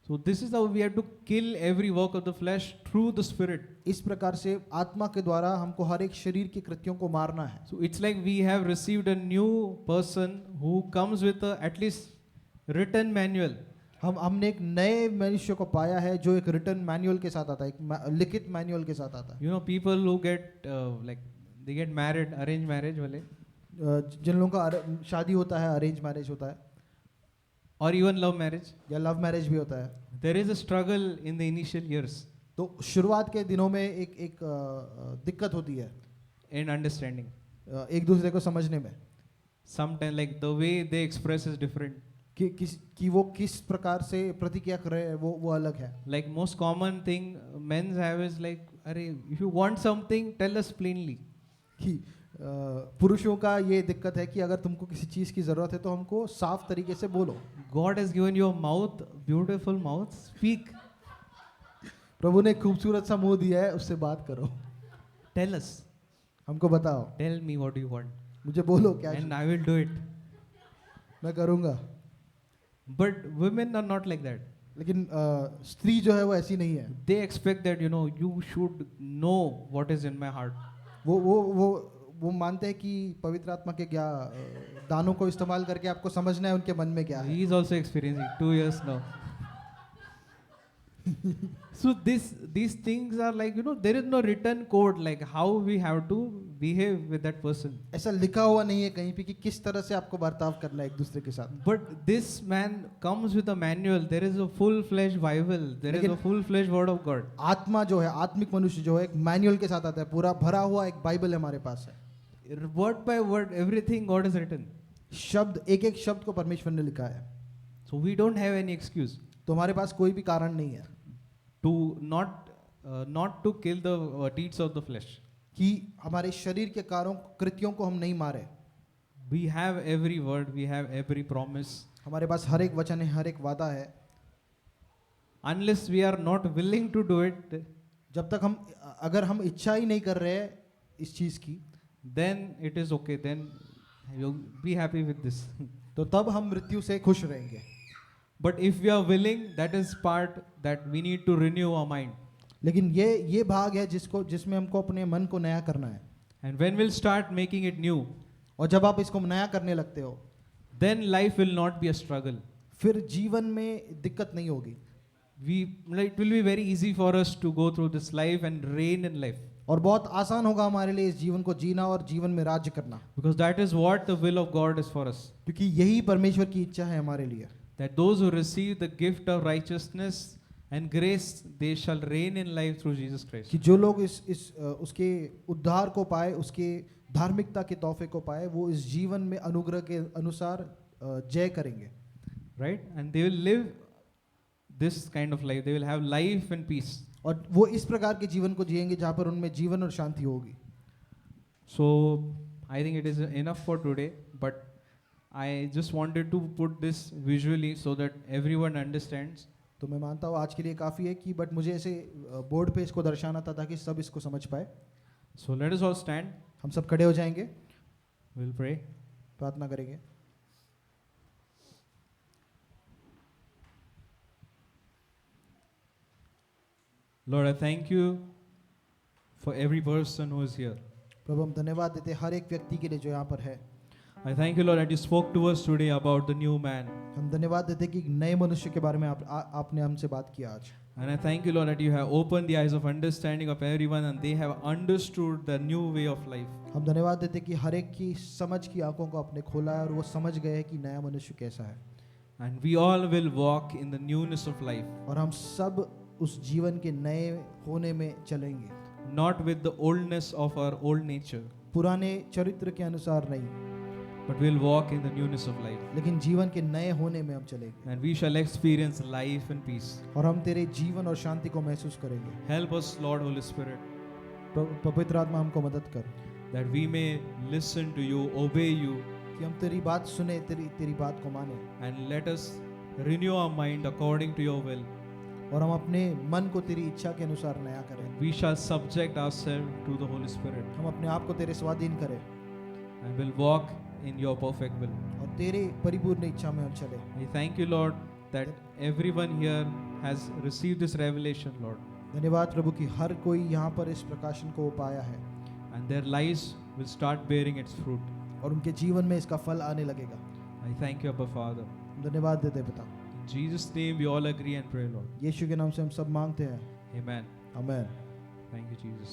A: So this is how we have to kill every work of the flesh through the Spirit.
B: इस प्रकार से आत्मा के द्वारा हमको हर एक शरीर के कृत्यों को मारना है।
A: So it's like we have received a new person who comes with at least written manual.
B: हमने एक नए मनुष्य को पाया है जो एक रिटन मैनुअल के साथ आता है, एक लिखित मैनुअल के साथ आता है।
A: People who get they get married, arranged marriage वाले,
B: जिन लोगों का शादी होता है, अरेंज मैरिज होता है,
A: or even love marriage,
B: या लव मैरिज भी होता है।
A: there is a struggle in the initial years
B: तो शुरुआत के दिनों में एक दिक्कत होती है
A: in understanding.
B: एक दूसरे को समझने में,
A: Sometimes like the way they express is different.
B: कि वो किस प्रकार से प्रतिक्रिया कर रहे हैं, वो अलग है।
A: Like most common thing men have is like, अरे if you want something tell us plainly.
B: कि पुरुषों का ये दिक्कत है कि अगर तुमको किसी चीज की जरूरत है तो हमको साफ तरीके से बोलो।
A: God has given you a mouth, beautiful mouth, speak.
B: प्रभु ने खूबसूरत सा मुंह दिया है, उससे बात करो।
A: Tell us.
B: हमको बताओ।
A: Tell me what you want.
B: मुझे बोलो क्या
A: And I will do it.
B: मैं करूँगा।
A: But women are not like that.
B: लेकिन स्त्री जो है वो ऐसी नहीं है।
A: They expect that you should know what is in my heart.
B: वो मानते हैं कि पवित्र आत्मा के क्या दानों को इस्तेमाल करके आपको समझना है उनके मन में क्या है।
A: He is also experiencing 2 years now. So these things are like, there is no written code like how we have to behave with that person.
B: ऐसा लिखा हुआ नहीं है कहीं पे कि किस तरह से आपको बर्ताव करना है एक दूसरे के साथ।
A: But this man comes with a manual. There is a full-fledged Bible. There is a full-fledged Word of God.
B: आत्मा जो है, आत्मिक मनुष्य जो है, एक मैनुअल के साथ आता है, पूरा भरा हुआ एक बाइबल हमारे पास है।
A: Word by word, everything God has written.
B: शब्द, एक एक शब्द को परमेश्वर ने लिखा है।
A: So we don't have any excuse
B: तो हमारे पास कोई भी कारण नहीं है
A: to not to kill the deeds of the flesh.
B: कि हमारे शरीर के कृत्यों को हम नहीं मारे।
A: We have every word, we have every promise.
B: हमारे पास हर एक वचन है, हर एक वादा है।
A: Unless we are not willing to do it,
B: जब तक हम अगर हम इच्छा ही नहीं कर रहे हैं इस चीज की,
A: then it is okay. Then you'll be happy with this.
B: तो तब हम मृत्यु से खुश रहेंगे.
A: But if we are willing, that is part that we need to renew our mind.
B: लेकिन ये भाग है जिसमें हमको अपने मन को नया करना है.
A: And when we'll start making it new,
B: और जब आप इसको नया करने लगते हो,
A: then life will not be a struggle.
B: फिर जीवन में दिक्कत नहीं होगी.
A: It will be very easy for us to go through this life and reign in life.
B: और बहुत आसान होगा हमारे लिए इस जीवन को जीना और जीवन में राज्य करना.
A: Because that is what the will of God is for us.
B: क्योंकि यही परमेश्वर की इच्छा है हमारे लिए.
A: That those who receive the gift of righteousness and grace, they shall reign in life through Jesus Christ.
B: कि जो लोग उसके उद्धार को पाए, उसके धार्मिकता के तोहफे को पाए, वो इस जीवन में अनुग्रह के अनुसार जय करेंगे.
A: Right? And they will live this kind of life. They will have life and peace.
B: और वो इस प्रकार के जीवन को जिएंगे जहाँ पर उनमें जीवन और शांति होगी.
A: So I think it is enough for today, but I just wanted to put this visually so that everyone understands.
B: तो मैं मानता हूँ आज के लिए काफ़ी है कि बट मुझे ऐसे बोर्ड पे इसको दर्शाना था ताकि सब इसको समझ पाए.
A: So let us all stand.
B: हम सब खड़े हो जाएंगे,
A: We'll pray.
B: प्रार्थना करेंगे.
A: Lord, I thank you for every person who is here.
B: प्रभु हम धन्यवाद देते हैं हर एक व्यक्ति के लिए जो यहाँ पर है.
A: I thank you, Lord, that you spoke to us today about the new man.
B: हम धन्यवाद देते हैं कि एक नए मनुष्य के बारे में आपने हमसे बात की आज.
A: And I thank you, Lord, that you have opened the eyes of understanding of everyone and they have understood the new way of life.
B: हम धन्यवाद देते हैं कि हर एक की समझ की आंखों को आपने खोला है और वो समझ गए हैं कि नया मनुष्य कैसा है.
A: And we all will walk in the newness of life.
B: और हम सब उस जीवन के नए होने में चलेंगे.
A: Not with the oldness of our old nature,
B: पुराने चरित्र के अनुसार नहीं,
A: but we'll walk in the newness of life.
B: लेकिन जीवन के नए होने में हम चलेंगे.
A: And we shall experience life and peace.
B: और हम तेरे जीवन और शांति को महसूस करेंगे.
A: Help us, Lord, Holy Spirit,
B: पवित्र आत्मा हमको मदद कर
A: that we may listen to you, obey you,
B: कि हम तेरी बात सुने, तेरी बात को माने.
A: and let us renew our mind according to your will.
B: और हम अपने मन को तेरी इच्छा के अनुसार नया करें.
A: We shall subject ourselves to the Holy Spirit
B: हम अपने आप को तेरे स्वाधीन करें
A: and will walk in your perfect will.
B: और तेरे परिपूर्ण इच्छा में हम चले.
A: I thank you, Lord, that everyone here has received this revelation, Lord,
B: धन्यवाद प्रभु कि हर कोई यहाँ पर इस प्रकाशन को पाया है
A: and their lives will start bearing its fruit.
B: और उनके जीवन में इसका फल आने लगेगा.
A: I thank you, Abba Father.
B: धन्यवाद देते पिता.
A: In Jesus' name we all agree and pray, Lord.
B: यीशु के नाम से हम सब मांगते हैं.
A: Amen.
B: आमीन.
A: Thank you, Jesus.